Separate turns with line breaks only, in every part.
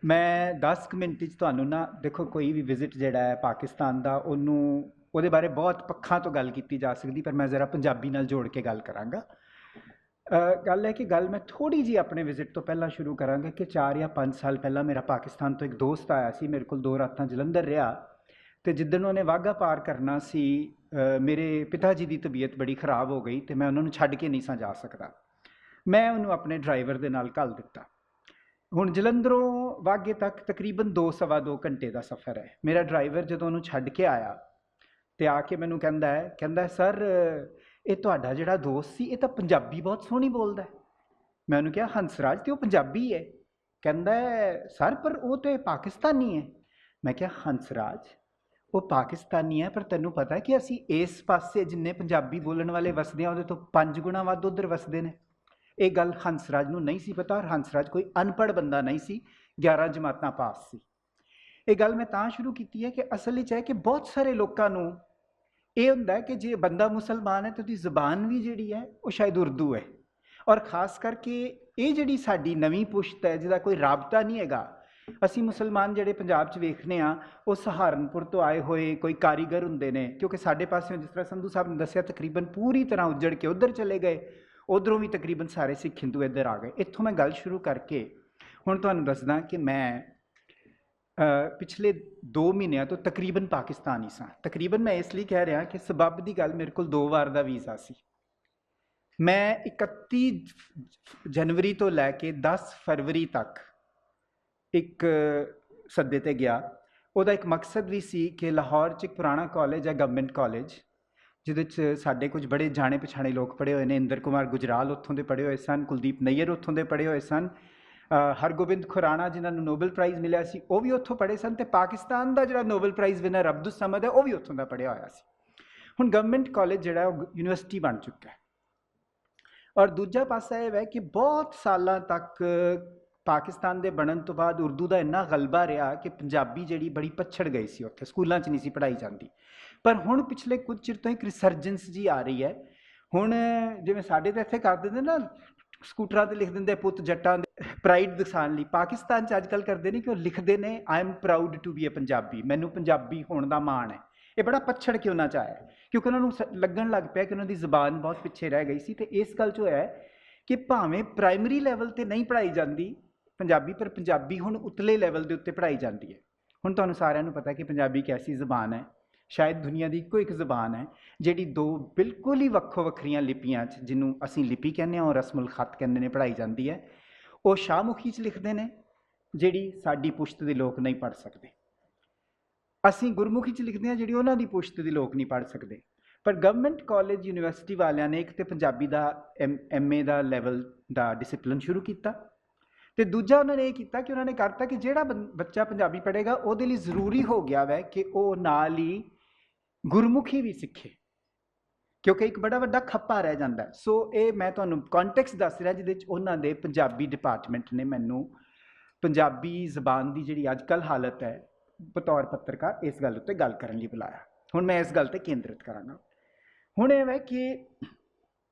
मैं 10 ਕੁ ਮਿੰਟ 'ਚ ਤੁਹਾਨੂੰ ਨਾ ਦੇਖੋ ਕੋਈ ਵੀ ਵਿਜ਼ਿਟ ਜਿਹੜਾ ਹੈ ਪਾਕਿਸਤਾਨ ਦਾ ਉਹਨੂੰ ਉਹਦੇ ਬਾਰੇ ਬਹੁਤ ਪੱਖਾਂ ਤੋਂ ਗੱਲ ਕੀਤੀ ਜਾ ਸਕਦੀ ਪਰ ਮੈਂ ਜ਼ਰਾ ਪੰਜਾਬੀ ਨਾਲ ਜੋੜ ਕੇ ਗੱਲ ਕਰਾਂਗਾ। ਗੱਲ ਹੈ ਕਿ ਗੱਲ ਮੈਂ ਥੋੜ੍ਹੀ ਜਿਹੀ ਆਪਣੇ ਵਿਜ਼ਿਟ ਤੋਂ ਪਹਿਲਾਂ ਸ਼ੁਰੂ ਕਰਾਂਗਾ ਕਿ 4 ਜਾਂ 5 ਸਾਲ ਪਹਿਲਾਂ ਮੇਰਾ ਪਾਕਿਸਤਾਨ ਤੋਂ ਇੱਕ ਦੋਸਤ ਆਇਆ ਸੀ, ਮੇਰੇ ਕੋਲ 2 ਰਾਤਾਂ ਜਲੰਧਰ ਰਿਹਾ ਅਤੇ ਜਿੱਦਣ ਉਹਨੇ ਵਾਹਗਾ ਪਾਰ ਕਰਨਾ ਸੀ ਮੇਰੇ ਪਿਤਾ ਜੀ ਦੀ ਤਬੀਅਤ ਬੜੀ ਖ਼ਰਾਬ ਹੋ ਗਈ ਅਤੇ ਮੈਂ ਉਹਨਾਂ ਨੂੰ ਛੱਡ ਕੇ ਨਹੀਂ ਸਾਂ ਜਾ ਸਕਦਾ। ਮੈਂ ਉਹਨੂੰ ਆਪਣੇ ਡਰਾਈਵਰ ਦੇ ਨਾਲ ਘੱਲ ਦਿੱਤਾ। ਹੁਣ ਜਲੰਧਰੋਂ ਵਾਘੇ ਤੱਕ ਤਕਰੀਬਨ 2 ਸਵਾ 2 ਘੰਟੇ ਦਾ ਸਫ਼ਰ ਹੈ। ਮੇਰਾ ਡਰਾਈਵਰ ਜਦੋਂ ਉਹਨੂੰ ਛੱਡ ਕੇ ਆਇਆ ਤੇ ਆ ਕੇ ਮੈਨੂੰ ਕਹਿੰਦਾ ਸਰ ਇਹ ਤੁਹਾਡਾ ਜਿਹੜਾ ਦੋਸਤ ਸੀ ਇਹ ਤਾਂ ਪੰਜਾਬੀ ਬਹੁਤ ਸੋਹਣੀ ਬੋਲਦਾ ਹੈ। ਮੈਂ ਉਹਨੂੰ ਕਿਹਾ ਹੰਸਰਾਜ ਤੇ ਉਹ ਪੰਜਾਬੀ ਹੈ। ਕਹਿੰਦਾ ਸਰ ਪਰ ਉਹ ਤੇ ਪਾਕਿਸਤਾਨੀ ਹੈ। ਮੈਂ ਕਿਹਾ ਹੰਸਰਾਜ ਉਹ ਪਾਕਿਸਤਾਨੀ ਹੈ ਪਰ ਤੈਨੂੰ ਪਤਾ ਕਿ ਅਸੀਂ ਇਸ ਪਾਸੇ ਜਿੰਨੇ ਪੰਜਾਬੀ ਬੋਲਣ ਵਾਲੇ ਵਸਦੇ ਆ ਉਹਦੇ ਤੋਂ 5 ਗੁਣਾ ਵੱਧ ਉੱਧਰ ਵਸਦੇ ਨੇ। ਇਹ ਗੱਲ ਹੰਸਰਾਜ ਨੂੰ ਨਹੀਂ ਸੀ ਪਤਾ ਔਰ ਹੰਸਰਾਜ ਕੋਈ ਅਨਪੜ੍ਹ ਬੰਦਾ ਨਹੀਂ ਸੀ, 11 ਜਮਾਤਾਂ ਪਾਸ ਸੀ। ਇਹ ਗੱਲ ਮੈਂ ਤਾਂ ਸ਼ੁਰੂ ਕੀਤੀ ਹੈ ਕਿ ਅਸਲ ਵਿੱਚ ਹੈ ਕਿ ਬਹੁਤ ਸਾਰੇ ਲੋਕਾਂ ਨੂੰ ਇਹ ਹੁੰਦਾ ਕਿ ਜੇ ਬੰਦਾ ਮੁਸਲਮਾਨ ਹੈ ਤਾਂ ਉਹਦੀ ਜ਼ਬਾਨ ਵੀ ਜਿਹੜੀ ਹੈ ਉਹ ਸ਼ਾਇਦ ਉਰਦੂ ਹੈ ਔਰ ਖ਼ਾਸ ਕਰਕੇ ਇਹ ਜਿਹੜੀ ਸਾਡੀ ਨਵੀਂ ਪੁਸ਼ਤ ਹੈ ਜਿਹਦਾ ਕੋਈ ਰਾਬਤਾ ਨਹੀਂ ਹੈਗਾ। ਅਸੀਂ ਮੁਸਲਮਾਨ ਜਿਹੜੇ ਪੰਜਾਬ 'ਚ ਵੇਖਦੇ ਹਾਂ ਉਹ ਸਹਾਰਨਪੁਰ ਤੋਂ ਆਏ ਹੋਏ ਕੋਈ ਕਾਰੀਗਰ ਹੁੰਦੇ ਨੇ, ਕਿਉਂਕਿ ਸਾਡੇ ਪਾਸਿਓਂ ਜਿਸ ਤਰ੍ਹਾਂ ਸੰਧੂ ਸਾਹਿਬ ਨੇ ਦੱਸਿਆ ਤਕਰੀਬਨ ਪੂਰੀ ਤਰ੍ਹਾਂ ਉੱਜੜ ਕੇ ਉੱਧਰ ਚਲੇ ਗਏ, ਉੱਧਰੋਂ ਵੀ ਤਕਰੀਬਨ ਸਾਰੇ ਸਿੱਖ ਹਿੰਦੂ ਇੱਧਰ ਆ ਗਏ। ਇੱਥੋਂ ਮੈਂ ਗੱਲ ਸ਼ੁਰੂ ਕਰਕੇ ਹੁਣ ਤੁਹਾਨੂੰ ਦੱਸਦਾ ਕਿ ਮੈਂ ਪਿਛਲੇ 2 ਮਹੀਨਿਆਂ ਤੋਂ ਤਕਰੀਬਨ ਪਾਕਿਸਤਾਨ ਹੀ ਸਾਂ। ਤਕਰੀਬਨ ਮੈਂ ਇਸ ਲਈ ਕਹਿ ਰਿਹਾ ਕਿ ਸਬੱਬ ਦੀ ਗੱਲ ਮੇਰੇ ਕੋਲ 2 ਵਾਰ ਦਾ ਵੀਜ਼ਾ ਸੀ। ਮੈਂ 31 ਜਨਵਰੀ ਤੋਂ ਲੈ ਕੇ 10 ਫਰਵਰੀ ਤੱਕ ਇੱਕ ਸੱਦੇ 'ਤੇ ਗਿਆ। ਉਹਦਾ ਇੱਕ ਮਕਸਦ ਵੀ ਸੀ ਕਿ ਲਾਹੌਰ 'ਚ ਇੱਕ ਪੁਰਾਣਾ ਕਾਲਜ ਹੈ ਗਵਰਨਮੈਂਟ ਕਾਲਜ, ਜਿਹਦੇ 'ਚ ਸਾਡੇ ਕੁਝ ਬੜੇ ਜਾਣੇ ਪਛਾਣੇ ਲੋਕ ਪੜ੍ਹੇ ਹੋਏ ਨੇ। ਇੰਦਰ ਕੁਮਾਰ ਗੁਜਰਾਲ ਉੱਥੋਂ ਦੇ ਪੜ੍ਹੇ ਹੋਏ ਸਨ, ਕੁਲਦੀਪ ਨਈਅਰ ਉੱਥੋਂ ਦੇ ਪੜ੍ਹੇ ਹੋਏ ਸਨ, ਹਰਗੋਬਿੰਦ ਖੁਰਾਣਾ ਜਿਨ੍ਹਾਂ ਨੂੰ ਨੋਬਲ ਪ੍ਰਾਈਜ਼ ਮਿਲਿਆ ਸੀ ਉਹ ਵੀ ਉੱਥੋਂ ਪੜ੍ਹੇ ਸਨ, ਅਤੇ ਪਾਕਿਸਤਾਨ ਦਾ ਜਿਹੜਾ ਨੋਬਲ ਪ੍ਰਾਈਜ਼ ਵਿਨਰ ਅਬਦੁਸ ਸਮਦ ਹੈ ਉਹ ਵੀ ਉੱਥੋਂ ਦਾ ਪੜ੍ਹਿਆ ਹੋਇਆ ਸੀ। ਹੁਣ ਗਵਰਨਮੈਂਟ ਕਾਲਜ ਜਿਹੜਾ ਉਹ ਯੂਨੀਵਰਸਿਟੀ ਬਣ ਚੁੱਕਾ ਹੈ। ਔਰ ਦੂਜਾ ਪਾਸਾ ਇਹ ਹੈ ਕਿ ਬਹੁਤ ਸਾਲਾਂ ਤੱਕ ਪਾਕਿਸਤਾਨ ਦੇ ਬਣਨ ਤੋਂ ਬਾਅਦ ਉਰਦੂ ਦਾ ਇੰਨਾ ਗਲਬਾ ਰਿਹਾ ਕਿ ਪੰਜਾਬੀ ਜਿਹੜੀ ਬੜੀ ਪਛੜ ਗਈ ਸੀ, ਉੱਥੇ ਸਕੂਲਾਂ 'ਚ ਨਹੀਂ ਸੀ ਪੜ੍ਹਾਈ ਜਾਂਦੀ। ਪਰ ਹੁਣ ਪਿਛਲੇ ਕੁਝ ਚਿਰ ਤੋਂ ਇੱਕ ਰਿਸਰਜੈਂਸ ਜੀ ਆ ਰਹੀ ਹੈ। ਹੁਣ ਜਿਵੇਂ ਸਾਡੇ ਤਾਂ ਇੱਥੇ ਕਰ ਦਿੰਦੇ ਨਾ ਸਕੂਟਰਾਂ 'ਤੇ ਲਿਖ ਦਿੰਦੇ ਪੁੱਤ ਜੱਟਾਂ ਦੇ, ਪ੍ਰਾਈਡ ਦਿਖਾਉਣ ਲਈ। ਪਾਕਿਸਤਾਨ 'ਚ ਅੱਜ ਕੱਲ੍ਹ ਕਰਦੇ ਨੇ ਕਿ ਉਹ ਲਿਖਦੇ ਨੇ I am proud to be a Punjabi, ਮੈਨੂੰ ਪੰਜਾਬੀ ਹੋਣ ਦਾ ਮਾਣ ਹੈ। ਇਹ ਬੜਾ ਪਛੜ ਕੇ ਉਹਨਾਂ 'ਚ ਆਇਆ ਕਿਉਂਕਿ ਉਹਨਾਂ ਨੂੰ ਲੱਗਣ ਲੱਗ ਪਿਆ ਕਿ ਉਹਨਾਂ ਦੀ ਜ਼ਬਾਨ ਬਹੁਤ ਪਿੱਛੇ ਰਹਿ ਗਈ ਸੀ। ਅਤੇ ਇਸ ਗੱਲ 'ਚ ਹੋਇਆ ਕਿ ਭਾਵੇਂ ਪ੍ਰਾਇਮਰੀ ਲੈਵਲ 'ਤੇ ਨਹੀਂ ਪੜ੍ਹਾਈ ਜਾਂਦੀ ਪੰਜਾਬੀ, ਪਰ ਪੰਜਾਬੀ ਹੁਣ ਉਤਲੇ ਲੈਵਲ ਦੇ ਉੱਤੇ ਪੜ੍ਹਾਈ ਜਾਂਦੀ ਹੈ। ਹੁਣ ਤੁਹਾਨੂੰ ਸਾਰਿਆਂ ਨੂੰ ਪਤਾ ਕਿ ਪੰਜਾਬੀ ਇੱਕ ਐਸੀ ਜ਼ਬਾਨ ਹੈ, ਸ਼ਾਇਦ ਦੁਨੀਆ ਦੀ ਇੱਕੋ ਇੱਕ ਜ਼ਬਾਨ ਹੈ ਜਿਹੜੀ 2 ਬਿਲਕੁਲ ਹੀ ਵੱਖੋ ਵੱਖਰੀਆਂ ਲਿਪੀਆਂ 'ਚ, ਜਿਹਨੂੰ ਅਸੀਂ ਲਿਪੀ ਕਹਿੰਦੇ ਹਾਂ ਔਰ ਰਸਮੁਲ ਖਤ ਕਹਿੰਦੇ ਨੇ, ਪੜ੍ਹਾਈ ਜਾਂਦੀ ਹੈ। ਉਹ ਸ਼ਾਹਮੁਖੀ 'ਚ ਲਿਖਦੇ ਨੇ ਜਿਹੜੀ ਸਾਡੀ ਪੁਸ਼ਤ ਦੇ ਲੋਕ ਨਹੀਂ ਪੜ੍ਹ ਸਕਦੇ। ਅਸੀਂ ਗੁਰਮੁਖੀ 'ਚ ਲਿਖਦੇ ਹਾਂ ਜਿਹੜੀ ਉਹਨਾਂ ਦੀ ਪੁਸ਼ਤ ਦੇ ਲੋਕ ਨਹੀਂ ਪੜ੍ਹ ਸਕਦੇ। ਪਰ ਗਵਰਨਮੈਂਟ ਕਾਲਜ ਯੂਨੀਵਰਸਿਟੀ ਵਾਲਿਆਂ ਨੇ ਇੱਕ ਤਾਂ ਪੰਜਾਬੀ ਦਾ MA ਦਾ ਲੈਵਲ ਦਾ ਡਿਸਿਪਲਿਨ ਸ਼ੁਰੂ ਕੀਤਾ, ਅਤੇ ਦੂਜਾ ਉਹਨਾਂ ਨੇ ਇਹ ਕੀਤਾ ਕਿ ਉਹਨਾਂ ਨੇ ਕਰਤਾ ਕਿ ਜਿਹੜਾ ਬੱਚਾ ਪੰਜਾਬੀ ਪੜ੍ਹੇਗਾ ਉਹਦੇ ਲਈ ਜ਼ਰੂਰੀ ਹੋ ਗਿਆ ਵੈ ਕਿ ਉਹ ਨਾਲ ਹੀ ਗੁਰਮੁਖੀ ਵੀ ਸਿੱਖੇ, ਕਿਉਂਕਿ ਇੱਕ ਬੜਾ ਵੱਡਾ ਖੱਪਾ ਰਹਿ ਜਾਂਦਾ। ਸੋ ਇਹ ਮੈਂ ਤੁਹਾਨੂੰ ਕੰਟੈਕਸਟ ਦੱਸ ਰਿਹਾ ਜਿਹਦੇ 'ਚ ਉਹਨਾਂ ਦੇ ਪੰਜਾਬੀ ਡਿਪਾਰਟਮੈਂਟ ਨੇ ਮੈਨੂੰ ਪੰਜਾਬੀ ਜ਼ਬਾਨ ਦੀ ਜਿਹੜੀ ਅੱਜ ਕੱਲ੍ਹ ਹਾਲਤ ਹੈ ਬਤੌਰ ਪੱਤਰਕਾਰ ਇਸ ਗੱਲ ਉੱਤੇ ਗੱਲ ਕਰਨ ਲਈ ਬੁਲਾਇਆ। ਹੁਣ ਮੈਂ ਇਸ ਗੱਲ 'ਤੇ ਕੇਂਦਰਿਤ ਕਰਾਂਗਾ। ਹੁਣ ਇਹ ਹੈ ਕਿ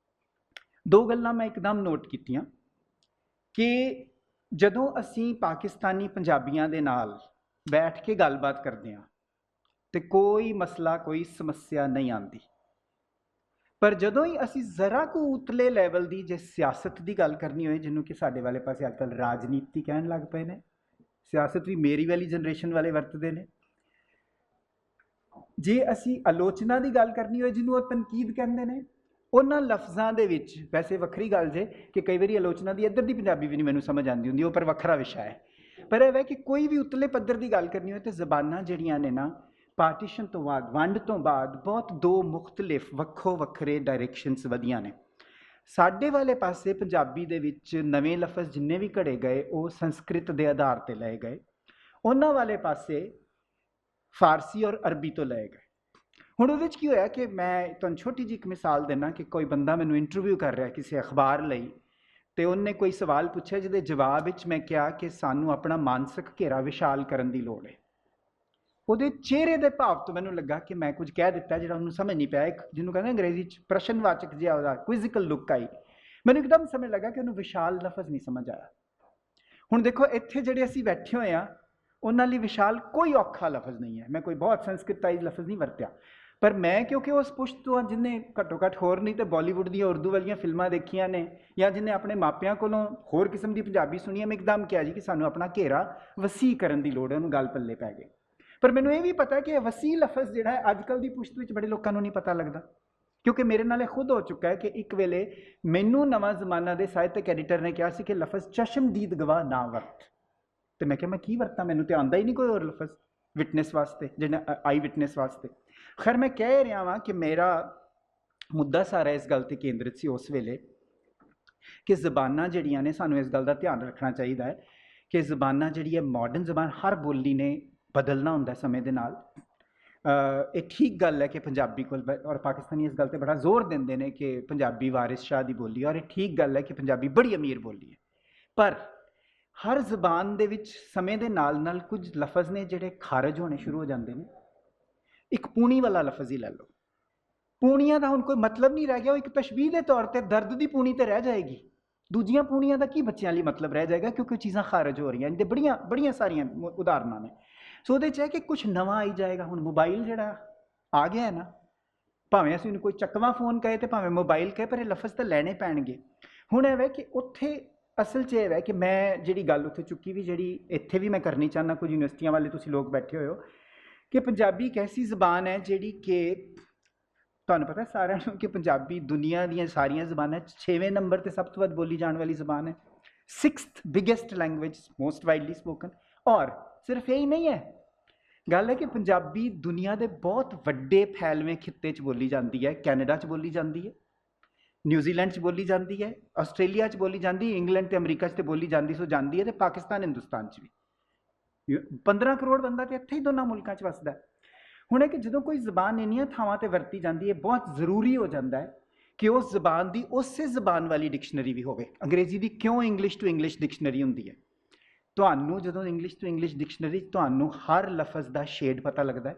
2 ਗੱਲਾਂ ਮੈਂ ਇੱਕਦਮ ਨੋਟ ਕੀਤੀਆਂ ਕਿ ਜਦੋਂ ਅਸੀਂ ਪਾਕਿਸਤਾਨੀ ਪੰਜਾਬੀਆਂ ਦੇ ਨਾਲ ਬੈਠ ਕੇ ਗੱਲਬਾਤ ਕਰਦੇ ਹਾਂ ਤੇ ਕੋਈ ਮਸਲਾ ਕੋਈ ਸਮੱਸਿਆ ਨਹੀਂ ਆਉਂਦੀ, ਪਰ ਜਦੋਂ ਹੀ ਅਸੀਂ ਜ਼ਰਾ ਕੁ ਉਤਲੇ ਲੈਵਲ ਦੀ ਜੇ ਸਿਆਸਤ ਦੀ ਗੱਲ ਕਰਨੀ ਹੋਏ, ਜਿਹਨੂੰ ਕਿ ਸਾਡੇ ਵਾਲੇ ਪਾਸੇ ਅੱਜ ਕੱਲ੍ਹ ਰਾਜਨੀਤੀ ਕਹਿਣ ਲੱਗ ਪਏ ਨੇ, ਸਿਆਸਤ ਵੀ ਮੇਰੀ ਵਾਲੀ ਜਨਰੇਸ਼ਨ ਵਾਲੇ ਵਰਤਦੇ ਨੇ। ਜੇ ਅਸੀਂ ਆਲੋਚਨਾ ਦੀ ਗੱਲ ਕਰਨੀ ਹੋਏ ਜਿਹਨੂੰ ਉਹ ਤਨਕੀਦ ਕਹਿੰਦੇ ਨੇ, ਉਹਨਾਂ ਲਫ਼ਜ਼ਾਂ ਦੇ ਵਿੱਚ, ਵੈਸੇ ਵੱਖਰੀ ਗੱਲ ਜੇ ਕਿ ਕਈ ਵਾਰੀ ਆਲੋਚਨਾ ਦੀ ਇੱਧਰ ਦੀ ਪੰਜਾਬੀ ਵੀ ਨਹੀਂ ਮੈਨੂੰ ਸਮਝ ਆਉਂਦੀ ਹੁੰਦੀ, ਉਹ ਪਰ ਵੱਖਰਾ ਵਿਸ਼ਾ ਹੈ। ਪਰ ਇਹ ਹੈ ਕਿ ਕੋਈ ਵੀ ਉਤਲੇ ਪੱਧਰ ਦੀ ਗੱਲ ਕਰਨੀ ਹੋਏ ਤਾਂ ਜ਼ਬਾਨਾਂ ਜਿਹੜੀਆਂ ਨੇ ਨਾ, ਪਾਰਟੀਸ਼ਨ ਤੋਂ ਬਾਅਦ, ਵੰਡ ਤੋਂ ਬਾਅਦ ਬਹੁਤ 2 ਮੁਖਤਲਿਫ ਵੱਖੋ ਵੱਖਰੇ ਡਾਇਰੈਕਸ਼ਨਸ ਵਧੀਆਂ ਨੇ। ਸਾਡੇ ਵਾਲੇ ਪਾਸੇ ਪੰਜਾਬੀ ਦੇ ਵਿੱਚ ਨਵੇਂ ਲਫ਼ਜ਼ ਜਿੰਨੇ ਵੀ ਘੜੇ ਗਏ ਉਹ ਸੰਸਕ੍ਰਿਤ ਦੇ ਆਧਾਰ 'ਤੇ ਲਏ ਗਏ, ਉਹਨਾਂ ਵਾਲੇ ਪਾਸੇ ਫਾਰਸੀ ਔਰ ਅਰਬੀ ਤੋਂ ਲਏ ਗਏ। ਹੁਣ ਉਹਦੇ 'ਚ ਕੀ ਹੋਇਆ ਕਿ ਮੈਂ ਤੁਹਾਨੂੰ ਛੋਟੀ ਜਿਹੀ ਇੱਕ ਮਿਸਾਲ ਦਿੰਦਾ ਕਿ ਕੋਈ ਬੰਦਾ ਮੈਨੂੰ ਇੰਟਰਵਿਊ ਕਰ ਰਿਹਾ ਕਿਸੇ ਅਖਬਾਰ ਲਈ, ਅਤੇ ਉਹਨੇ ਕੋਈ ਸਵਾਲ ਪੁੱਛਿਆ ਜਿਹਦੇ ਜਵਾਬ ਵਿੱਚ ਮੈਂ ਕਿਹਾ ਕਿ ਸਾਨੂੰ ਆਪਣਾ ਮਾਨਸਿਕ ਘੇਰਾ ਵਿਸ਼ਾਲ ਕਰਨ ਦੀ ਲੋੜ ਹੈ। ਉਹਦੇ ਚਿਹਰੇ ਦੇ ਭਾਵ ਤੋਂ ਮੈਨੂੰ ਲੱਗਾ ਕਿ ਮੈਂ ਕੁਝ ਕਹਿ ਦਿੱਤਾ ਜਿਹੜਾ ਉਹਨੂੰ ਸਮਝ ਨਹੀਂ ਪਿਆ। ਇੱਕ ਜਿਹਨੂੰ ਕਹਿੰਦੇ ਅੰਗਰੇਜ਼ੀ 'ਚ ਪ੍ਰਸ਼ਨਵਾਚਕ ਜਿਹਾ ਉਹਦਾ ਕੁਇਜ਼ੀਕਲ ਲੁੱਕ ਆਈ। ਮੈਨੂੰ ਇੱਕਦਮ ਸਮਝ ਲੱਗਾ ਕਿ ਉਹਨੂੰ ਵਿਸ਼ਾਲ ਲਫ਼ਜ਼ ਨਹੀਂ ਸਮਝ ਆਇਆ। ਹੁਣ ਦੇਖੋ ਇੱਥੇ ਜਿਹੜੇ ਅਸੀਂ ਬੈਠੇ ਹੋਏ ਆ ਉਹਨਾਂ ਲਈ ਵਿਸ਼ਾਲ ਕੋਈ ਔਖਾ ਲਫ਼ਜ਼ ਨਹੀਂ ਹੈ। ਮੈਂ ਕੋਈ ਬਹੁਤ ਸੰਸਕ੍ਰਿਤਾਈਜ਼ ਲਫ਼ਜ਼ ਨਹੀਂ ਵਰਤਿਆ, ਪਰ ਮੈਂ ਕਿਉਂਕਿ ਉਸ ਪੁਸ਼ਤ ਤੋਂ ਹਾਂ ਜਿਹਨੇ ਘੱਟੋ ਘੱਟ ਹੋਰ ਨਹੀਂ ਤੇ ਬਾਲੀਵੁੱਡ ਦੀਆਂ ਉਰਦੂ ਵਾਲੀਆਂ ਫਿਲਮਾਂ ਦੇਖੀਆਂ ਨੇ, ਜਾਂ ਜਿਹਨੇ ਆਪਣੇ ਮਾਪਿਆਂ ਕੋਲੋਂ ਹੋਰ ਕਿਸਮ ਦੀ ਪੰਜਾਬੀ ਸੁਣੀ ਹੈ, ਮੈਂ ਇੱਕਦਮ ਕਿਹਾ ਜੀ ਕਿ ਸਾਨੂੰ ਆਪਣਾ ਘੇਰਾ ਵਸੀਹ ਕਰਨ ਦੀ ਲੋੜ ਹੈ, ਉਹਨੂੰ ਗੱਲ ਪੱਲੇ ਪੈ ਗਏ। ਪਰ ਮੈਨੂੰ ਇਹ ਵੀ ਪਤਾ ਕਿ ਵਸੀਹ ਲਫ਼ਜ਼ ਜਿਹੜਾ ਹੈ ਅੱਜ ਕੱਲ੍ਹ ਦੀ ਪੁਸ਼ਤ ਵਿੱਚ ਬੜੇ ਲੋਕਾਂ ਨੂੰ ਨਹੀਂ ਪਤਾ ਲੱਗਦਾ, ਕਿਉਂਕਿ ਮੇਰੇ ਨਾਲ ਇਹ ਖੁਦ ਹੋ ਚੁੱਕਾ ਹੈ ਕਿ ਇੱਕ ਵੇਲੇ ਮੈਨੂੰ ਨਵਾਂ ਜ਼ਮਾਨਾ ਦੇ ਸਾਹਿਤਕ ਐਡੀਟਰ ਨੇ ਕਿਹਾ ਸੀ ਕਿ ਲਫ਼ਜ਼ ਚਸ਼ਮਦੀਦ ਗਵਾਹ ਨਾ ਵਰਤ, ਤੇ ਮੈਂ ਕਿਹਾ ਮੈਂ ਕੀ ਵਰਤਾਂ, ਮੈਨੂੰ ਤੇ ਆਉਂਦਾ ਹੀ ਨਹੀਂ ਕੋਈ ਹੋਰ ਲਫ਼ਜ਼ ਵਿਟਨੈਸ ਵਾਸਤੇ, ਜਿਹੜਾ ਆਈ ਵਿਟਨੈਸ ਵਾਸਤੇ। ਖੈਰ ਮੈਂ ਕਹਿ ਰਿਹਾ ਵਾਂ ਕਿ ਮੇਰਾ ਮੁੱਦਾ ਸਾਰਾ ਇਸ ਗੱਲ ਤੇ ਕੇਂਦਰਿਤ ਸੀ ਉਸ ਵੇਲੇ ਕਿ ਜ਼ਬਾਨਾਂ ਜਿਹੜੀਆਂ ਨੇ ਸਾਨੂੰ ਇਸ ਗੱਲ ਦਾ ਧਿਆਨ ਰੱਖਣਾ ਚਾਹੀਦਾ ਹੈ ਕਿ ਜ਼ਬਾਨਾਂ ਜਿਹੜੀ ਹੈ ਮਾਡਰਨ ਜ਼ਬਾਨ, ਹਰ ਬੋਲੀ ਨੇ ਬਦਲਣਾ ਹੁੰਦਾ ਸਮੇਂ ਦੇ ਨਾਲ। ਇਹ ਠੀਕ ਗੱਲ ਹੈ ਕਿ ਪੰਜਾਬੀ ਕੋਲ, ਔਰ ਪਾਕਿਸਤਾਨੀ ਇਸ ਗੱਲ ਤੇ ਬੜਾ ਜ਼ੋਰ ਦਿੰਦੇ ਨੇ ਕਿ ਪੰਜਾਬੀ ਵਾਰਿਸ ਸ਼ਾਹ ਦੀ ਬੋਲੀ, ਔਰ ਇਹ ਠੀਕ ਗੱਲ ਹੈ ਕਿ ਪੰਜਾਬੀ ਬੜੀ ਅਮੀਰ ਬੋਲੀ ਹੈ, ਪਰ ਹਰ ਜ਼ਬਾਨ ਦੇ ਵਿੱਚ ਸਮੇਂ ਦੇ ਨਾਲ ਨਾਲ ਕੁਝ ਲਫ਼ਜ਼ ਨੇ ਜਿਹੜੇ ਖਾਰਜ ਹੋਣੇ ਸ਼ੁਰੂ ਹੋ ਜਾਂਦੇ ਨੇ। ਇੱਕ ਪੂਣੀ ਵਾਲਾ ਲਫ਼ਜ਼ ਹੀ ਲੈ ਲਓ, ਪੂਣੀਆਂ ਦਾ ਹੁਣ ਕੋਈ ਮਤਲਬ ਨਹੀਂ ਰਹਿ ਗਿਆ, ਉਹ ਇੱਕ ਤਸ਼ਬੀਹ ਦੇ ਤੌਰ ਤੇ ਦਰਦ ਦੀ ਪੂਣੀ ਤੇ ਰਹਿ ਜਾਏਗੀ, ਦੂਜੀਆਂ ਪੂਣੀਆਂ ਦਾ ਕੀ ਬੱਚਿਆਂ ਲਈ ਮਤਲਬ ਰਹਿ ਜਾਏਗਾ, ਕਿਉਂਕਿ ਉਹ ਚੀਜ਼ਾਂ ਖਾਰਜ ਹੋ ਰਹੀਆਂ। ਇਹਦੇ ਬੜੀਆਂ ਬੜੀਆਂ ਸਾਰੀਆਂ ਉਦਾਹਰਨਾਂ ਨੇ। ਸੋ ਉਹਦੇ 'ਚ ਹੈ ਕਿ ਕੁਛ ਨਵਾਂ ਆਈ ਜਾਏਗਾ। ਹੁਣ ਮੋਬਾਈਲ ਜਿਹੜਾ ਆ ਗਿਆ ਹੈ ਨਾ, ਭਾਵੇਂ ਅਸੀਂ ਉਹਨੂੰ ਕੋਈ ਚੱਕਵਾਂ ਫੋਨ ਕਹੇ ਤੇ ਭਾਵੇਂ ਮੋਬਾਈਲ ਕਹੇ, ਪਰ ਇਹ ਲਫ਼ਜ਼ ਤਾਂ ਲੈਣੇ ਪੈਣਗੇ। ਹੁਣ ਇਹ ਹੈ ਕਿ ਉੱਥੇ ਅਸਲ 'ਚ ਇਹ ਹੈ ਕਿ ਮੈਂ ਜਿਹੜੀ ਗੱਲ ਉੱਥੇ ਚੁੱਕੀ ਵੀ, ਜਿਹੜੀ ਇੱਥੇ ਵੀ ਮੈਂ ਕਰਨੀ ਚਾਹੁੰਦਾ, ਕੁਝ ਯੂਨੀਵਰਸਿਟੀਆਂ ਵਾਲੇ ਤੁਸੀਂ ਲੋਕ ਬੈਠੇ ਹੋਏ ਹੋ, ਕਿ ਪੰਜਾਬੀ ਇੱਕ ਐਸੀ ਜ਼ਬਾਨ ਹੈ ਜਿਹੜੀ ਕਿ ਤੁਹਾਨੂੰ ਪਤਾ ਸਾਰਿਆਂ ਨੂੰ ਕਿ ਪੰਜਾਬੀ ਦੁਨੀਆ ਦੀਆਂ ਸਾਰੀਆਂ ਜ਼ਬਾਨਾਂ 'ਚ 6ਵੇਂ ਨੰਬਰ ਤੇ ਸਭ ਤੋਂ ਵੱਧ ਬੋਲੀ ਜਾਣ ਵਾਲੀ ਜ਼ਬਾਨ ਹੈ, 6th biggest language, most widely spoken. ਔਰ ਸਿਰਫ ਇਹੀ ਨਹੀਂ ਹੈ, ਗੱਲ ਹੈ ਕਿ ਪੰਜਾਬੀ ਦੁਨੀਆ ਦੇ ਬਹੁਤ ਵੱਡੇ ਫੈਲਵੇਂ ਖਿੱਤੇ 'ਚ ਬੋਲੀ ਜਾਂਦੀ ਹੈ। ਕੈਨੇਡਾ 'ਚ ਬੋਲੀ ਜਾਂਦੀ ਹੈ, ਨਿਊਜ਼ੀਲੈਂਡ 'ਚ ਬੋਲੀ ਜਾਂਦੀ ਹੈ, ਆਸਟ੍ਰੇਲੀਆ 'ਚ ਬੋਲੀ ਜਾਂਦੀ ਹੈ, ਇੰਗਲੈਂਡ ਤੇ ਅਮਰੀਕਾ 'ਚ ਤੇ ਬੋਲੀ ਜਾਂਦੀ ਸੋ ਜਾਂਦੀ ਹੈ, ਤੇ ਪਾਕਿਸਤਾਨ ਹਿੰਦੁਸਤਾਨ 'ਚ ਵੀ 15 ਕਰੋੜ ਬੰਦਾ ਤੇ ਇੱਥੇ ਹੀ ਦੋਨਾਂ ਮੁਲਕਾਂ 'ਚ ਵਸਦਾ। ਹੁਣ ਹੈ ਕਿ ਜਦੋਂ ਕੋਈ ਜ਼ਬਾਨ ਇੰਨੀਆਂ ਥਾਵਾਂ ਤੇ ਵਰਤੀ ਜਾਂਦੀ ਹੈ, ਬਹੁਤ ਜ਼ਰੂਰੀ ਹੋ ਜਾਂਦਾ ਹੈ ਕਿ ਉਸ ਜ਼ਬਾਨ ਦੀ ਉਸੇ ਜ਼ਬਾਨ ਵਾਲੀ ਡਿਕਸ਼ਨਰੀ ਵੀ ਹੋਵੇ। ਅੰਗਰੇਜ਼ੀ ਦੀ ਕਿਉਂ ਇੰਗਲਿਸ਼ ਟੂ ਇੰਗਲਿਸ਼ ਡਿਕਸ਼ਨਰੀ ਹੁੰਦੀ ਹੈ? ਤੁਹਾਨੂੰ ਜਦੋਂ ਇੰਗਲਿਸ਼ ਟੂ ਇੰਗਲਿਸ਼ ਡਿਕਸ਼ਨਰੀ, ਤੁਹਾਨੂੰ ਹਰ ਲਫ਼ਜ਼ ਦਾ ਸ਼ੇਡ ਪਤਾ ਲੱਗਦਾ ਹੈ।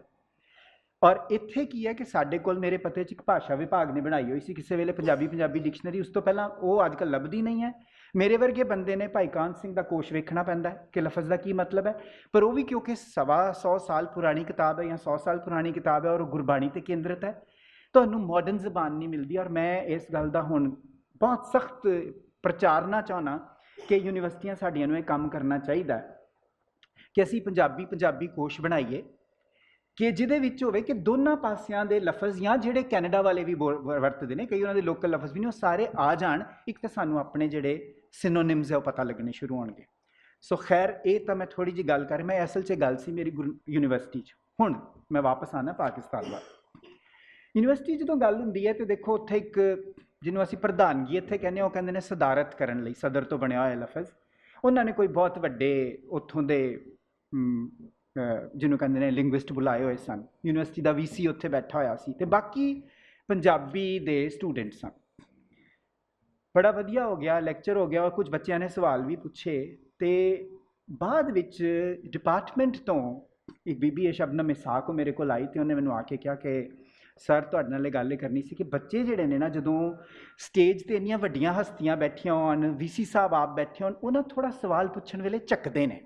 ਔਰ ਇੱਥੇ ਕੀ ਹੈ ਕਿ ਸਾਡੇ ਕੋਲ ਮੇਰੇ ਪਤੇ 'ਚ ਇੱਕ ਭਾਸ਼ਾ ਵਿਭਾਗ ਨੇ ਬਣਾਈ ਹੋਈ ਸੀ ਕਿਸੇ ਵੇਲੇ ਪੰਜਾਬੀ ਡਿਕਸ਼ਨਰੀ, ਉਸ ਤੋਂ ਪਹਿਲਾਂ ਉਹ ਅੱਜ ਕੱਲ੍ਹ ਲੱਭਦੀ ਨਹੀਂ ਹੈ। ਮੇਰੇ ਵਰਗੇ ਬੰਦੇ ਨੇ ਭਾਈ ਕਾਹਨ ਸਿੰਘ ਦਾ ਕੋਸ਼ ਵੇਖਣਾ ਪੈਂਦਾ ਹੈ ਕਿ ਲਫ਼ਜ਼ ਦਾ ਕੀ ਮਤਲਬ ਹੈ, ਪਰ ਉਹ ਵੀ ਕਿਉਂਕਿ 125 ਸਾਲ ਪੁਰਾਣੀ ਕਿਤਾਬ ਹੈ ਜਾਂ 100 ਸਾਲ ਪੁਰਾਣੀ ਕਿਤਾਬ ਹੈ, ਔਰ ਉਹ ਗੁਰਬਾਣੀ ਤੇ ਕੇਂਦਰਿਤ ਹੈ, ਤੁਹਾਨੂੰ ਮਾਡਰਨ ਜ਼ਬਾਨ ਨਹੀਂ ਮਿਲਦੀ। ਔਰ ਮੈਂ ਇਸ ਗੱਲ ਦਾ ਹੁਣ ਬਹੁਤ ਸਖਤ ਪ੍ਰਚਾਰਨਾ ਚਾਹੁੰਦਾ ਕਿ ਯੂਨੀਵਰਸਿਟੀਆਂ ਸਾਡੀਆਂ ਨੂੰ ਇਹ ਕੰਮ ਕਰਨਾ ਚਾਹੀਦਾ ਕਿ ਅਸੀਂ ਪੰਜਾਬੀ ਕੋਸ਼ ਬਣਾਈਏ ਕਿ ਜਿਹਦੇ ਵਿੱਚ ਹੋਵੇ ਕਿ ਦੋਨਾਂ ਪਾਸਿਆਂ ਦੇ ਲਫ਼ਜ਼, ਜਾਂ ਜਿਹੜੇ ਕੈਨੇਡਾ ਵਾਲੇ ਵੀ ਵਰਤਦੇ ਨੇ, ਕਈ ਉਹਨਾਂ ਦੇ ਲੋਕਲ ਲਫ਼ਜ਼ ਵੀ ਨੇ, ਉਹ ਸਾਰੇ ਆ ਜਾਣ। ਇੱਕ ਤਾਂ ਸਾਨੂੰ ਆਪਣੇ ਜਿਹੜੇ ਸਿਨੋਨਿਮਸ ਹੈ ਉਹ ਪਤਾ ਲੱਗਣੇ ਸ਼ੁਰੂ ਹੋਣਗੇ। ਸੋ ਖੈਰ ਇਹ ਤਾਂ ਮੈਂ ਥੋੜ੍ਹੀ ਜਿਹੀ ਗੱਲ ਕਰ, ਮੈਂ ਅਸਲ 'ਚ ਗੱਲ ਸੀ ਮੇਰੀ ਯੂਨੀਵਰਸਿਟੀ 'ਚ। ਹੁਣ ਮੈਂ ਵਾਪਸ ਆਉਣਾ ਪਾਕਿਸਤਾਨ ਵੱਲ। ਯੂਨੀਵਰਸਿਟੀ ਜਦੋਂ ਗੱਲ ਹੁੰਦੀ ਹੈ ਤੇ ਦੇਖੋ ਉੱਥੇ ਇੱਕ, ਜਿਹਨੂੰ ਅਸੀਂ ਪ੍ਰਧਾਨਗੀ ਇੱਥੇ ਕਹਿੰਦੇ ਹਾਂ, ਉਹ ਕਹਿੰਦੇ ਨੇ ਸਦਾਰਤ ਕਰਨ ਲਈ, ਸਦਰ ਤੋਂ ਬਣਿਆ ਹੋਇਆ ਲਫ਼ਜ਼। ਉਹਨਾਂ ਨੇ ਕੋਈ ਬਹੁਤ ਵੱਡੇ ਉੱਥੋਂ ਦੇ ਜਿਹਨੂੰ ਕਹਿੰਦੇ ਨੇ ਲਿੰਗੁਇਸਟ ਬੁਲਾਏ ਹੋਏ ਸਨ। ਯੂਨੀਵਰਸਿਟੀ ਦਾ VC ਉੱਥੇ ਬੈਠਾ ਹੋਇਆ ਸੀ ਤੇ ਬਾਕੀ ਪੰਜਾਬੀ ਦੇ ਸਟੂਡੈਂਟ ਸਨ। ਬੜਾ ਵਧੀਆ ਹੋ ਗਿਆ, ਲੈਕਚਰ ਹੋ ਗਿਆ, ਔਰ ਕੁਝ ਬੱਚਿਆਂ ਨੇ ਸਵਾਲ ਵੀ ਪੁੱਛੇ। ਤੇ ਬਾਅਦ ਵਿੱਚ ਡਿਪਾਰਟਮੈਂਟ ਤੋਂ ਇੱਕ ਬੀਬੀ ਸ਼ਬਨਮ ਇਸਾਕ ਮੇਰੇ ਕੋਲ ਆਈ ਤੇ ਉਹਨੇ ਮੈਨੂੰ ਆ ਕੇ ਕਿਹਾ ਕਿ ਸਰ ਤੁਹਾਡੇ ਨਾਲ ਇਹ ਗੱਲ ਇਹ ਕਰਨੀ ਸੀ ਕਿ ਬੱਚੇ ਜਿਹੜੇ ਨੇ ਨਾ, ਜਦੋਂ ਸਟੇਜ 'ਤੇ ਇੰਨੀਆਂ ਵੱਡੀਆਂ ਹਸਤੀਆਂ ਬੈਠੀਆਂ ਹੋਣ, VC ਸਾਹਿਬ ਆਪ ਬੈਠੇ ਹੋਣ, ਉਹਨਾਂ ਥੋੜ੍ਹਾ ਸਵਾਲ ਪੁੱਛਣ ਵੇਲੇ ਝੱਕਦੇ ਨੇ।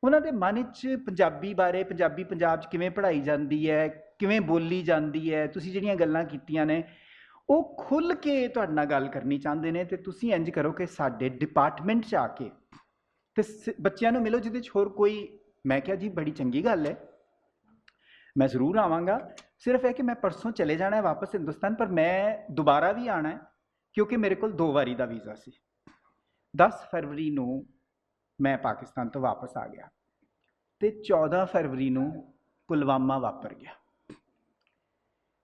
ਉਹਨਾਂ ਦੇ ਮਨ 'ਚ ਪੰਜਾਬੀ ਬਾਰੇ, ਪੰਜਾਬੀ ਪੰਜਾਬ 'ਚ ਕਿਵੇਂ ਪੜ੍ਹਾਈ ਜਾਂਦੀ ਹੈ, ਕਿਵੇਂ ਬੋਲੀ ਜਾਂਦੀ ਹੈ, ਤੁਸੀਂ ਜਿਹੜੀਆਂ ਗੱਲਾਂ ਕੀਤੀਆਂ ਨੇ ਉਹ ਖੁੱਲ੍ਹ ਕੇ ਤੁਹਾਡੇ ਨਾਲ ਗੱਲ ਕਰਨੀ ਚਾਹੁੰਦੇ ਨੇ। ਤੇ ਤੁਸੀਂ ਇੰਜ ਕਰੋ ਕਿ ਸਾਡੇ ਡਿਪਾਰਟਮੈਂਟ 'ਚ ਆ ਕੇ ਤੇ ਬੱਚਿਆਂ ਨੂੰ ਮਿਲੋ ਜਿਹਦੇ 'ਚ ਹੋਰ ਕੋਈ। ਮੈਂ ਕਿਹਾ ਜੀ ਬੜੀ ਚੰਗੀ ਗੱਲ ਹੈ, ਮੈਂ ਜ਼ਰੂਰ ਆਵਾਂਗਾ। ਸਿਰਫ ਹੈ ਕਿ ਮੈਂ ਪਰਸੋਂ ਚਲੇ ਜਾਣਾ ਹੈ ਵਾਪਸ ਹਿੰਦੁਸਤਾਨ, ਪਰ ਮੈਂ ਦੁਬਾਰਾ ਵੀ ਆਉਣਾ ਹੈ ਕਿਉਂਕਿ ਮੇਰੇ ਕੋਲ 2 ਵਾਰੀ ਦਾ ਵੀਜ਼ਾ ਸੀ। 10 ਫਰਵਰੀ ਨੂੰ ਮੈਂ ਪਾਕਿਸਤਾਨ ਤੋਂ ਵਾਪਸ ਆ ਗਿਆ ਤੇ 14 ਫਰਵਰੀ ਨੂੰ ਪੁਲਵਾਮਾ ਵਾਪਰ ਗਿਆ।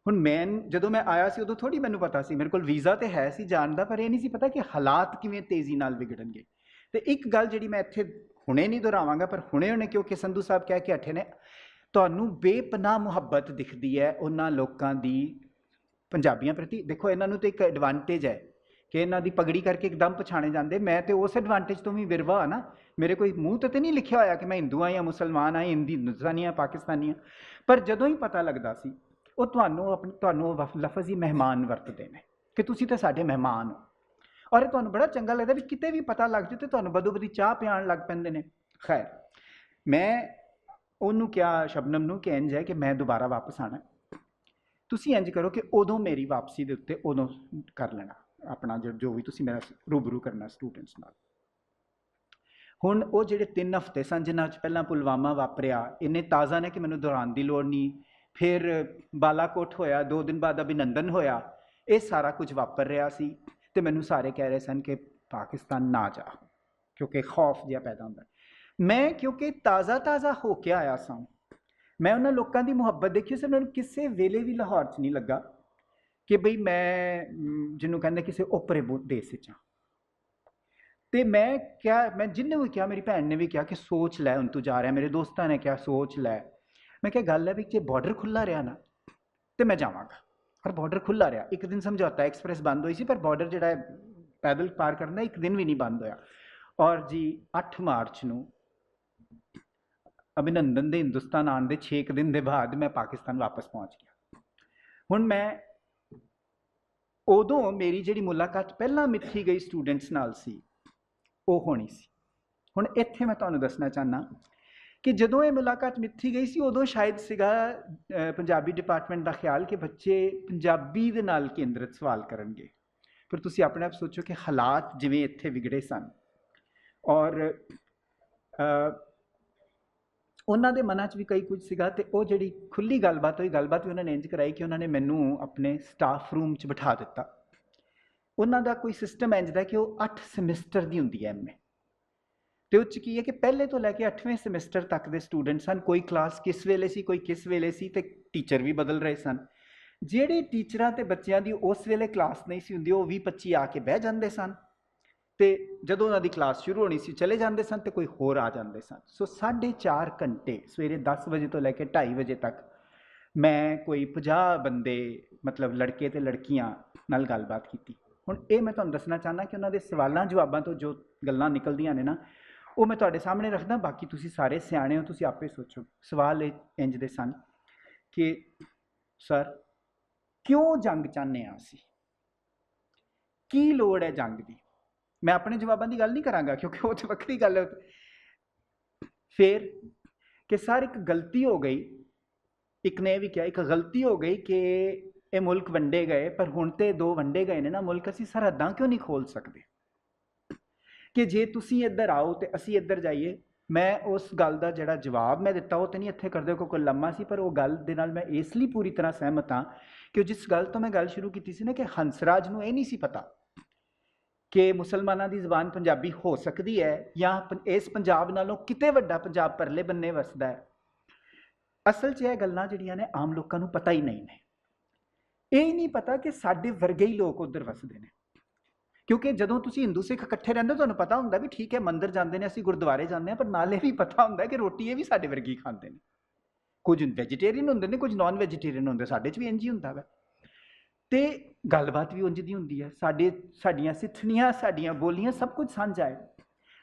ਹੁਣ ਜਦੋਂ ਮੈਂ ਆਇਆ ਸੀ ਉਦੋਂ ਥੋੜ੍ਹੀ ਮੈਨੂੰ ਪਤਾ ਸੀ, ਮੇਰੇ ਕੋਲ ਵੀਜ਼ਾ ਤੇ ਹੈ ਸੀ ਜਾਣ ਦਾ, ਪਰ ਇਹ ਨਹੀਂ ਸੀ ਪਤਾ ਕਿ ਹਾਲਾਤ ਕਿਵੇਂ ਤੇਜ਼ੀ ਨਾਲ ਵਿਗੜਨਗੇ। ਤੇ ਇੱਕ ਗੱਲ ਜਿਹੜੀ ਮੈਂ ਇੱਥੇ ਹੁਣੇ ਨਹੀਂ ਦੁਹਰਾਵਾਂਗਾ, ਪਰ ਹੁਣੇ ਕਿਉਂਕਿ ਸੰਧੂ ਸਾਹਿਬ ਕਹਿ ਕੇ ਹਟੇ ਨੇ, ਤੁਹਾਨੂੰ ਬੇਪਨਾਹ ਮੁਹੱਬਤ ਦਿਖਦੀ ਹੈ ਉਹਨਾਂ ਲੋਕਾਂ ਦੀ ਪੰਜਾਬੀਆਂ ਪ੍ਰਤੀ। ਦੇਖੋ ਇਹਨਾਂ ਨੂੰ ਤਾਂ ਇੱਕ ਐਡਵਾਂਟੇਜ ਹੈ ਕਿ ਇਹਨਾਂ ਦੀ ਪਗੜੀ ਕਰਕੇ ਇੱਕਦਮ ਪਛਾਣੇ ਜਾਂਦੇ। ਮੈਂ ਤੇ ਉਸ ਐਡਵਾਂਟੇਜ ਤੋਂ ਵੀ ਵਿਰਵਾ ਨਾ, ਮੇਰੇ ਕੋਈ ਮੂੰਹ ਤੇ ਨਹੀਂ ਲਿਖਿਆ ਹੋਇਆ ਕਿ ਮੈਂ ਹਿੰਦੂ ਹਾਂ ਜਾਂ ਮੁਸਲਮਾਨ ਹਾਂ, ਹਿੰਦੁਸਤਾਨੀ ਹਾਂ, ਪਾਕਿਸਤਾਨੀ ਹਾਂ, ਪਰ ਜਦੋਂ ਹੀ ਪਤਾ ਲੱਗਦਾ ਸੀ ਉਹ ਤੁਹਾਨੂੰ ਉਹ ਲਫ਼ਜ਼ ਹੀ ਮਹਿਮਾਨ ਵਰਤਦੇ ਨੇ ਕਿ ਤੁਸੀਂ ਤਾਂ ਸਾਡੇ ਮਹਿਮਾਨ ਹੋ। ਔਰ ਇਹ ਤੁਹਾਨੂੰ ਬੜਾ ਚੰਗਾ ਲੱਗਦਾ ਵੀ ਕਿਤੇ ਵੀ ਪਤਾ ਲੱਗ ਜਾਏ ਤੇ ਤੁਹਾਨੂੰ ਬਦੋ ਬਦੀ ਚਾਹ ਪਿਆਉਣ ਲੱਗ ਪੈਂਦੇ ਨੇ। ਖੈਰ, ਮੈਂ ਉਹਨੂੰ ਕਿਹਾ ਸ਼ਬਨਮ ਨੂੰ ਕਿ ਇੰਝ ਹੈ ਕਿ ਮੈਂ ਦੁਬਾਰਾ ਵਾਪਸ ਆਣਾ, ਤੁਸੀਂ ਇੰਝ ਕਰੋ ਕਿ ਉਦੋਂ ਮੇਰੀ ਵਾਪਸੀ ਦੇ ਉੱਤੇ ਉਦੋਂ ਕਰ ਲੈਣਾ ਆਪਣਾ ਜੋ ਵੀ ਤੁਸੀਂ ਮੇਰਾ ਰੂਬਰੂ ਕਰਨਾ ਸਟੂਡੈਂਟਸ ਨਾਲ। ਹੁਣ ਉਹ ਜਿਹੜੇ 3 ਹਫ਼ਤੇ ਸਨ ਜਿਨ੍ਹਾਂ 'ਚ ਪਹਿਲਾਂ ਪੁਲਵਾਮਾ ਵਾਪਰਿਆ, ਇੰਨੇ ਤਾਜ਼ਾ ਨੇ ਕਿ ਮੈਨੂੰ ਦੁਹਰਾਉਣ ਦੀ ਲੋੜ ਨਹੀਂ। ਫਿਰ ਬਾਲਾਕੋਟ ਹੋਇਆ, 2 ਦਿਨ ਬਾਅਦ ਅਭਿਨੰਦਨ ਹੋਇਆ, ਇਹ ਸਾਰਾ ਕੁਝ ਵਾਪਰ ਰਿਹਾ ਸੀ ਤੇ ਮੈਨੂੰ ਸਾਰੇ ਕਹਿ ਰਹੇ ਸਨ ਕਿ ਪਾਕਿਸਤਾਨ ਨਾ ਜਾ, ਕਿਉਂਕਿ ਖੌਫ ਜਿਹਾ ਪੈਦਾ ਹੁੰਦਾ। ਮੈਂ ਕਿਉਂਕਿ ਤਾਜ਼ਾ ਹੋ ਕੇ ਆਇਆ ਸਾਂ, ਮੈਂ ਉਹਨਾਂ ਲੋਕਾਂ ਦੀ ਮੁਹੱਬਤ ਦੇਖੀ ਸੀ। ਮੈਨੂੰ ਕਿਸੇ ਵੇਲੇ ਵੀ ਲਾਹੌਰ 'ਚ ਨਹੀਂ ਲੱਗਾ ਕਿ ਬਈ ਮੈਂ ਜਿਹਨੂੰ ਕਹਿੰਦੇ ਕਿਸੇ ਓਪਰੇ ਦੇਸ਼ 'ਚ ਹਾਂ। ਤੇ ਮੈਂ ਕਿਹਾ, ਮੈਂ ਜਿਹਨੇ ਵੀ ਕਿਹਾ, ਮੇਰੀ ਭੈਣ ਨੇ ਵੀ ਕਿਹਾ ਕਿ ਸੋਚ ਲੈ ਹੁਣ ਤੂੰ ਜਾ ਰਿਹਾ, ਮੇਰੇ ਦੋਸਤਾਂ ਨੇ ਕਿਹਾ ਸੋਚ ਲੈ। ਮੈਂ ਕਿਹਾ ਗੱਲ ਹੈ ਵੀ ਜੇ ਬਾਰਡਰ ਖੁੱਲ੍ਹਾ ਰਿਹਾ ਨਾ ਤੇ ਮੈਂ ਜਾਵਾਂਗਾ। ਪਰ ਬਾਰਡਰ ਖੁੱਲ੍ਹਾ ਰਿਹਾ, ਇੱਕ ਦਿਨ ਸਮਝੌਤਾ ਐਕਸਪ੍ਰੈਸ ਬੰਦ ਹੋਈ ਸੀ, ਪਰ ਬਾਰਡਰ ਜਿਹੜਾ ਹੈ ਪੈਦਲ ਪਾਰ ਕਰਨਾ ਇੱਕ ਦਿਨ ਵੀ ਨਹੀਂ ਬੰਦ ਹੋਇਆ। ਔਰ ਜੀ 8 ਮਾਰਚ ਨੂੰ ਅਭਿਨੰਦਨ ਦੇ ਹਿੰਦੁਸਤਾਨ ਆਉਣ ਦੇ 6 ਦਿਨ ਦੇ ਬਾਅਦ ਮੈਂ ਪਾਕਿਸਤਾਨ ਵਾਪਸ ਪਹੁੰਚ ਗਿਆ। ਹੁਣ ਮੈਂ ਉਦੋਂ ਮੇਰੀ ਜਿਹੜੀ ਮੁਲਾਕਾਤ ਪਹਿਲਾਂ ਮਿੱਥੀ ਗਈ ਸਟੂਡੈਂਟਸ ਨਾਲ ਸੀ ਉਹ ਹੋਣੀ ਸੀ। ਹੁਣ ਇੱਥੇ ਮੈਂ ਤੁਹਾਨੂੰ ਦੱਸਣਾ ਚਾਹੁੰਦਾ ਕਿ ਜਦੋਂ ਇਹ ਮੁਲਾਕਾਤ ਮਿੱਥੀ ਗਈ ਸੀ ਉਦੋਂ ਸ਼ਾਇਦ ਸੀਗਾ ਪੰਜਾਬੀ ਡਿਪਾਰਟਮੈਂਟ ਦਾ ਖਿਆਲ ਕਿ ਬੱਚੇ ਪੰਜਾਬੀ ਦੇ ਨਾਲ ਕੇਂਦਰਿਤ ਸਵਾਲ ਕਰਨਗੇ। ਪਰ ਤੁਸੀਂ ਆਪਣੇ ਆਪ ਸੋਚੋ ਕਿ ਹਾਲਾਤ ਜਿਵੇਂ ਇੱਥੇ ਵਿਗੜੇ ਸਨ ਔਰ ਉਹਨਾਂ ਦੇ ਮਨਾਂ 'ਚ ਵੀ ਕਈ ਕੁਝ ਸੀਗਾ, ਤੇ ਉਹ ਜਿਹੜੀ ਖੁੱਲ੍ਹੀ ਗੱਲਬਾਤ ਹੋਈ, ਗੱਲਬਾਤ ਵੀ ਉਹਨਾਂ ਨੇ ਇੰਝ ਕਰਾਈ ਕਿ ਉਹਨਾਂ ਨੇ ਮੈਨੂੰ ਆਪਣੇ ਸਟਾਫ ਰੂਮ 'ਚ ਬਿਠਾ ਦਿੱਤਾ। ਉਹਨਾਂ ਦਾ ਕੋਈ ਸਿਸਟਮ ਇੰਝ ਦਾ ਕਿ ਉਹ 8 ਸਮੈਸਟਰ ਦੀ ਹੁੰਦੀ ਹੈ MA, ਤੇ ਉਹ 'ਚ ਕੀ ਹੈ ਕਿ ਪਹਿਲੇ ਤੋਂ ਲੈ ਕੇ 8ਵੇਂ ਸਮੈਸਟਰ ਤੱਕ ਦੇ ਸਟੂਡੈਂਟ ਸਨ। ਕੋਈ ਕਲਾਸ ਕਿਸ ਵੇਲੇ ਸੀ, ਕੋਈ ਕਿਸ ਵੇਲੇ ਸੀ, ਤੇ ਟੀਚਰ ਵੀ ਬਦਲ ਰਹੇ ਸਨ। ਜਿਹੜੇ ਟੀਚਰਾਂ ਤੇ ਬੱਚਿਆਂ ਦੀ ਉਸ ਵੇਲੇ ਕਲਾਸ ਨਹੀਂ ਸੀ ਹੁੰਦੀ, ਉਹ 20-25 ਆ ਕੇ ਬਹਿ ਜਾਂਦੇ ਸਨ, ਤੇ ਜਦੋਂ ਉਹਨਾਂ ਦੀ ਕਲਾਸ ਸ਼ੁਰੂ ਹੋਣੀ ਸੀ ਚਲੇ ਜਾਂਦੇ ਸਨ ਤੇ ਕੋਈ ਹੋਰ ਆ ਜਾਂਦੇ ਸਨ। ਸੋ 4.5 ਘੰਟੇ ਸਵੇਰੇ 10 ਵਜੇ ਤੋਂ ਲੈ ਕੇ 2:30 ਵਜੇ ਤੱਕ ਮੈਂ ਕੋਈ 50 ਬੰਦੇ ਮਤਲਬ ਲੜਕੇ ਤੇ ਲੜਕੀਆਂ ਨਾਲ ਗੱਲਬਾਤ ਕੀਤੀ। ਹੁਣ ਇਹ ਮੈਂ ਤੁਹਾਨੂੰ ਦੱਸਣਾ ਚਾਹੁੰਦਾ ਕਿ ਉਹਨਾਂ ਦੇ ਸਵਾਲਾਂ ਜਵਾਬਾਂ ਤੋਂ ਜੋ ਗੱਲਾਂ ਨਿਕਲਦੀਆਂ ਨੇ ਨਾ, ਉਹ ਮੈਂ ਤੁਹਾਡੇ ਸਾਹਮਣੇ ਰੱਖਦਾ। ਬਾਕੀ ਤੁਸੀਂ ਸਾਰੇ ਸਿਆਣੇ ਹੋ, ਤੁਸੀਂ ਆਪੇ ਸੋਚੋ। ਸਵਾਲ ਇੰਝ ਦੇ ਸਨ ਕਿ ਸਰ ਕਿਉਂ ਜੰਗ ਚਾਹੁੰਦੇ ਹਾਂ ਅਸੀਂ, ਕੀ ਲੋੜ ਹੈ ਜੰਗ ਦੀ। ਮੈਂ ਆਪਣੇ ਜਵਾਬਾਂ ਦੀ ਗੱਲ ਨਹੀਂ ਕਰਾਂਗਾ ਕਿਉਂਕਿ ਉਹ ਤਾਂ ਵੱਖਰੀ ਗੱਲ ਹੈ। ਫਿਰ ਕਿ ਸਰ ਇੱਕ ਗਲਤੀ ਹੋ ਗਈ, ਇੱਕ ਨੇ ਵੀ ਕਿਹਾ ਇੱਕ ਗਲਤੀ ਹੋ ਗਈ ਕਿ ਇਹ ਮੁਲਕ ਵੰਡੇ ਗਏ, ਪਰ ਹੁਣ ਤੇ 2 ਵੰਡੇ ਗਏ ਨੇ ਨਾ ਮੁਲਕ, ਅਸੀਂ ਸਰਹੱਦਾਂ ਕਿਉਂ ਨਹੀਂ ਖੋਲ੍ਹ ਸਕਦੇ ਕਿ ਜੇ ਤੁਸੀਂ ਇੱਧਰ ਆਓ ਤੇ ਅਸੀਂ ਇੱਧਰ ਜਾਈਏ। ਮੈਂ ਉਸ ਗੱਲ ਦਾ ਜਿਹੜਾ ਜਵਾਬ ਮੈਂ ਦਿੱਤਾ ਉਹ ਤੇ ਨਹੀਂ ਇੱਥੇ ਕਰਦੇ ਕੋਈ ਲੰਮਾ ਸੀ, ਪਰ ਉਹ ਗੱਲ ਦੇ ਨਾਲ ਮੈਂ ਇਸ ਲਈ ਪੂਰੀ ਤਰ੍ਹਾਂ ਸਹਿਮਤ ਹਾਂ ਕਿ ਜਿਸ ਗੱਲ ਤੋਂ ਮੈਂ ਗੱਲ ਸ਼ੁਰੂ ਕੀਤੀ ਸੀ ਨਾ ਕਿ ਹੰਸਰਾਜ ਨੂੰ ਇਹ ਨਹੀਂ ਸੀ ਪਤਾ ਕਿ ਮੁਸਲਮਾਨਾਂ ਦੀ ਜ਼ਬਾਨ ਪੰਜਾਬੀ ਹੋ ਸਕਦੀ ਹੈ ਜਾਂ ਇਸ ਪੰਜਾਬ ਨਾਲੋਂ ਕਿਤੇ ਵੱਡਾ ਪੰਜਾਬ ਪਰਲੇ ਬੰਨੇ ਵਸਦਾ ਹੈ। ਅਸਲ 'ਚ ਇਹ ਗੱਲਾਂ ਜਿਹੜੀਆਂ ਨੇ ਆਮ ਲੋਕਾਂ ਨੂੰ ਪਤਾ ਹੀ ਨਹੀਂ ਨੇ। ਇਹ ਨਹੀਂ ਪਤਾ ਕਿ ਸਾਡੇ ਵਰਗੇ ਹੀ ਲੋਕ ਉੱਧਰ ਵਸਦੇ ਨੇ, ਕਿਉਂਕਿ ਜਦੋਂ ਤੁਸੀਂ ਹਿੰਦੂ ਸਿੱਖ ਇਕੱਠੇ ਰਹਿੰਦੇ ਹੋ ਤੁਹਾਨੂੰ ਪਤਾ ਹੁੰਦਾ ਵੀ ਠੀਕ ਹੈ ਮੰਦਿਰ ਜਾਂਦੇ ਨੇ, ਅਸੀਂ ਗੁਰਦੁਆਰੇ ਜਾਂਦੇ ਹਾਂ, ਪਰ ਨਾਲੇ ਵੀ ਪਤਾ ਹੁੰਦਾ ਕਿ ਰੋਟੀ ਇਹ ਵੀ ਸਾਡੇ ਵਰਗੀ ਖਾਂਦੇ ਨੇ। ਕੁਝ ਵੈਜੀਟੇਰੀਅਨ ਹੁੰਦੇ ਨੇ, ਕੁਝ ਨਾਨ ਵੈਜੀਟੇਰੀਅਨ ਹੁੰਦੇ, ਸਾਡੇ 'ਚ ਵੀ ਇੰਝ ਹੀ ਹੁੰਦਾ ਵਾ। ਤੇ ਗੱਲਬਾਤ ਵੀ ਉਂਝ ਦੀ ਹੁੰਦੀ ਹੈ, ਸਾਡੀਆਂ ਸਿੱਠਣੀਆਂ, ਸਾਡੀਆਂ ਬੋਲੀਆਂ, ਸਭ ਕੁਝ ਸਾਂਝਾ ਹੈ।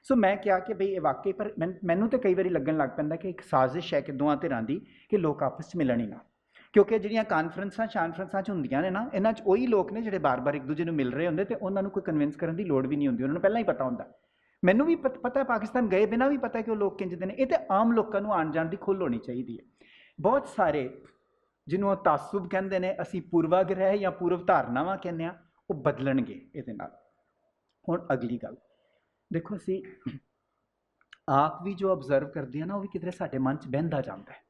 ਸੋ ਮੈਂ ਕਿਹਾ ਕਿ ਬਈ ਇਹ ਵਾਕਈ, ਪਰ ਮੈਨੂੰ ਤਾਂ ਕਈ ਵਾਰੀ ਲੱਗਣ ਲੱਗ ਪੈਂਦਾ ਕਿ ਇੱਕ ਸਾਜ਼ਿਸ਼ ਹੈ ਕਿ ਦੋਵਾਂ ਧਿਰਾਂ ਦੀ ਕਿ ਲੋਕ ਆਪਸ 'ਚ ਮਿਲਣ ਹੀ ਨਾ, ਕਿਉਂਕਿ ਜਿਹੜੀਆਂ ਕਾਨਫਰੰਸਾਂ 'ਚ ਹੁੰਦੀਆਂ ਨੇ ਨਾ, ਇਹਨਾਂ 'ਚ ਉਹੀ ਲੋਕ ਨੇ ਜਿਹੜੇ ਬਾਰ-ਬਾਰ ਇੱਕ ਦੂਜੇ ਨੂੰ ਮਿਲ ਰਹੇ ਹੁੰਦੇ, ਤੇ ਉਹਨਾਂ ਨੂੰ ਕੋਈ ਕਨਵਿੰਸ ਕਰਨ ਦੀ ਲੋੜ ਵੀ ਨਹੀਂ ਹੁੰਦੀ, ਉਹਨਾਂ ਨੂੰ ਪਹਿਲਾਂ ਹੀ ਪਤਾ ਹੁੰਦਾ। ਮੈਨੂੰ ਵੀ ਪਤਾ ਹੈ, ਪਾਕਿਸਤਾਨ ਗਏ ਬਿਨਾਂ ਵੀ ਪਤਾ ਕਿ ਉਹ ਲੋਕ ਕਿੰਝ ਦੇ ਨੇ। ਇਹ ਤਾਂ ਆਮ ਲੋਕਾਂ ਨੂੰ ਆਉਣ ਜਾਣ ਦੀ ਖੁੱਲ੍ਹ ਹੋਣੀ ਚਾਹੀਦੀ ਹੈ। ਬਹੁਤ ਸਾਰੇ ਜਿਹਨੂੰ ਉਹ ਤਾਸੁਬ ਕਹਿੰਦੇ ਨੇ, ਅਸੀਂ ਪੂਰਵਾਗ੍ਰਹਿ ਜਾਂ ਪੂਰਵ ਧਾਰਨਾਵਾਂ ਕਹਿੰਦੇ ਹਾਂ, ਉਹ ਬਦਲਣਗੇ ਇਹਦੇ ਨਾਲ। ਹੁਣ ਅਗਲੀ ਗੱਲ ਦੇਖੋ, ਅਸੀਂ ਆਪ ਵੀ ਜੋ ਅਬਜ਼ਰਵ ਕਰਦੇ ਹਾਂ ਨਾ, ਉਹ ਵੀ ਕਿਧਰੇ ਸਾਡੇ ਮਨ 'ਚ ਬਹਿੰਦਾ ਜਾਂਦਾ ਹੈ।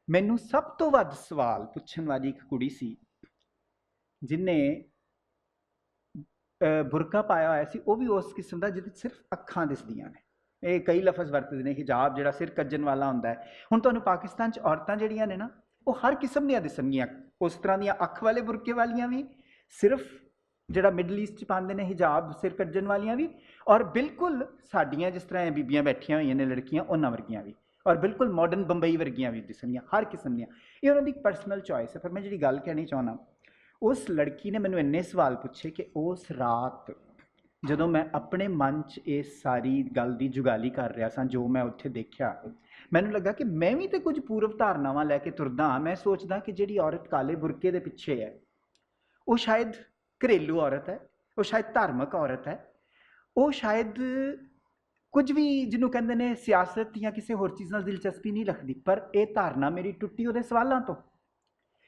ਮੈਨੂੰ ਸਭ ਤੋਂ ਵੱਧ ਸਵਾਲ ਪੁੱਛਣ ਵਾਲੀ ਇੱਕ ਕੁੜੀ ਸੀ ਜਿਹਨੇ ਬੁਰਕਾ ਪਾਇਆ ਹੋਇਆ ਸੀ, ਉਹ ਵੀ ਉਸ ਕਿਸਮ ਦਾ ਜਿਹਦੇ ਸਿਰਫ ਅੱਖਾਂ ਦਿਸਦੀਆਂ ਨੇ। ਇਹ ਕਈ ਲਫ਼ਜ਼ ਵਰਤਦੇ ਨੇ, ਹਿਜਾਬ ਜਿਹੜਾ ਸਿਰ ਕੱਜਣ ਵਾਲਾ ਹੁੰਦਾ ਹੈ। ਹੁਣ ਤੁਹਾਨੂੰ ਪਾਕਿਸਤਾਨ 'ਚ ਔਰਤਾਂ ਜਿਹੜੀਆਂ ਨੇ ਨਾ, ਉਹ ਹਰ ਕਿਸਮ ਦੀਆਂ ਦਿਸਣਗੀਆਂ, ਉਸ ਤਰ੍ਹਾਂ ਦੀਆਂ ਅੱਖ ਵਾਲੇ ਬੁਰਕੇ ਵਾਲੀਆਂ ਵੀ, ਸਿਰਫ ਜਿਹੜਾ ਮਿਡਲ ਈਸਟ 'ਚ ਪਾਉਂਦੇ ਨੇ ਹਿਜਾਬ ਸਿਰ ਕੱਜਣ ਵਾਲੀਆਂ ਵੀ, ਔਰ ਬਿਲਕੁਲ ਸਾਡੀਆਂ ਜਿਸ ਤਰ੍ਹਾਂ ਇਹ ਬੀਬੀਆਂ ਬੈਠੀਆਂ ਹੋਈਆਂ ਨੇ ਲੜਕੀਆਂ, ਉਹਨਾਂ ਵਰਗੀਆਂ ਵੀ, ਔਰ ਬਿਲਕੁਲ ਮਾਡਰਨ ਬੰਬਈ ਵਰਗੀਆਂ ਵੀ ਦਿਸਣਗੀਆਂ, ਹਰ ਕਿਸਮ ਦੀਆਂ। ਇਹ ਉਹਨਾਂ ਦੀ ਇੱਕ ਪਰਸਨਲ ਚੋਇਸ ਹੈ। ਪਰ ਮੈਂ ਜਿਹੜੀ ਗੱਲ ਕਹਿਣੀ ਚਾਹੁੰਦਾ, ਉਸ ਲੜਕੀ ਨੇ ਮੈਨੂੰ ਇੰਨੇ ਸਵਾਲ ਪੁੱਛੇ ਕਿ ਉਸ ਰਾਤ ਜਦੋਂ ਮੈਂ ਆਪਣੇ ਮਨ 'ਚ ਇਸ ਸਾਰੀ ਗੱਲ ਦੀ ਜੁਗਾਲੀ ਕਰ ਰਿਹਾ ਸਾਂ, ਜੋ ਮੈਂ ਉੱਥੇ ਦੇਖਿਆ, ਮੈਨੂੰ ਲੱਗਾ ਕਿ ਮੈਂ ਵੀ ਤਾਂ ਕੁਝ ਪੂਰਵ ਧਾਰਨਾਵਾਂ ਲੈ ਕੇ ਤੁਰਦਾ ਹਾਂ। ਮੈਂ ਸੋਚਦਾ ਕਿ ਜਿਹੜੀ ਔਰਤ ਕਾਲੇ ਬੁਰਕੇ ਦੇ ਪਿੱਛੇ ਹੈ, ਉਹ ਸ਼ਾਇਦ ਘਰੇਲੂ ਔਰਤ ਹੈ, ਉਹ ਸ਼ਾਇਦ ਧਾਰਮਿਕ ਔਰਤ ਹੈ, ਉਹ ਸ਼ਾਇਦ ਕੁਝ ਵੀ ਜਿਹਨੂੰ ਕਹਿੰਦੇ ਨੇ ਸਿਆਸਤ ਜਾਂ ਕਿਸੇ ਹੋਰ ਚੀਜ਼ ਨਾਲ ਦਿਲਚਸਪੀ ਨਹੀਂ ਰੱਖਦੀ, ਪਰ ਇਹ ਧਾਰਨਾ ਮੇਰੀ ਟੁੱਟੀ ਉਹਦੇ ਸਵਾਲਾਂ ਤੋਂ।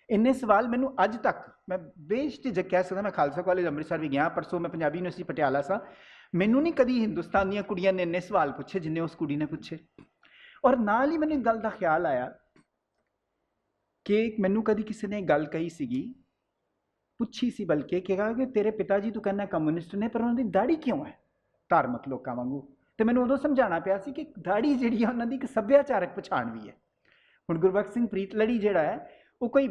ਇੰਨੇ ਸਵਾਲ ਮੈਨੂੰ ਅੱਜ ਤੱਕ, ਮੈਂ ਬੇਝਿਜਕ ਕਹਿ ਸਕਦਾ, ਮੈਂ ਖਾਲਸਾ ਕਾਲਜ ਅੰਮ੍ਰਿਤਸਰ ਵੀ ਗਿਆ, ਪਰਸੋਂ ਮੈਂ ਪੰਜਾਬੀ ਯੂਨੀਵਰਸਿਟੀ ਪਟਿਆਲਾ ਸਾਂ, ਮੈਨੂੰ ਨਹੀਂ ਕਦੀ ਹਿੰਦੁਸਤਾਨ ਦੀਆਂ ਕੁੜੀਆਂ ਨੇ ਇੰਨੇ ਸਵਾਲ ਪੁੱਛੇ ਜਿੰਨੇ ਉਸ ਕੁੜੀ ਨੇ ਪੁੱਛੇ। ਔਰ ਨਾਲ ਹੀ ਮੈਨੂੰ ਇੱਕ ਗੱਲ ਦਾ ਖਿਆਲ ਆਇਆ ਕਿ ਮੈਨੂੰ ਕਦੀ ਕਿਸੇ ਨੇ ਗੱਲ ਕਹੀ ਸੀਗੀ, ਪੁੱਛੀ ਸੀ ਬਲਕਿ, ਕਿ ਤੇਰੇ ਪਿਤਾ ਜੀ ਤੂੰ ਕਹਿੰਦਾ ਕਮਿਊਨਿਸਟ ਨੇ, ਪਰ ਉਹਨਾਂ ਦੀ ਦਾੜੀ ਕਿਉਂ ਹੈ ਧਾਰਮਿਕ ਲੋਕਾਂ ਵਾਂਗੂ? ਤੇ ਮੈਨੂੰ ਉਦੋਂ ਸਮਝਾਉਣਾ ਪਿਆ ਸੀ ਕਿ ਦਾੜੀ ਜਿਹੜੀ ਹੈ ਉਹਨਾਂ ਦੀ ਇੱਕ ਸੱਭਿਆਚਾਰਕ ਪਛਾਣ ਵੀ ਹੈ। ਹੁਣ ਗੁਰਬਖਸ਼ ਸਿੰਘ ਪ੍ਰੀਤਲੜੀ ਜਿਹੜਾ ਹੈ ਉਹ ਕੋਈ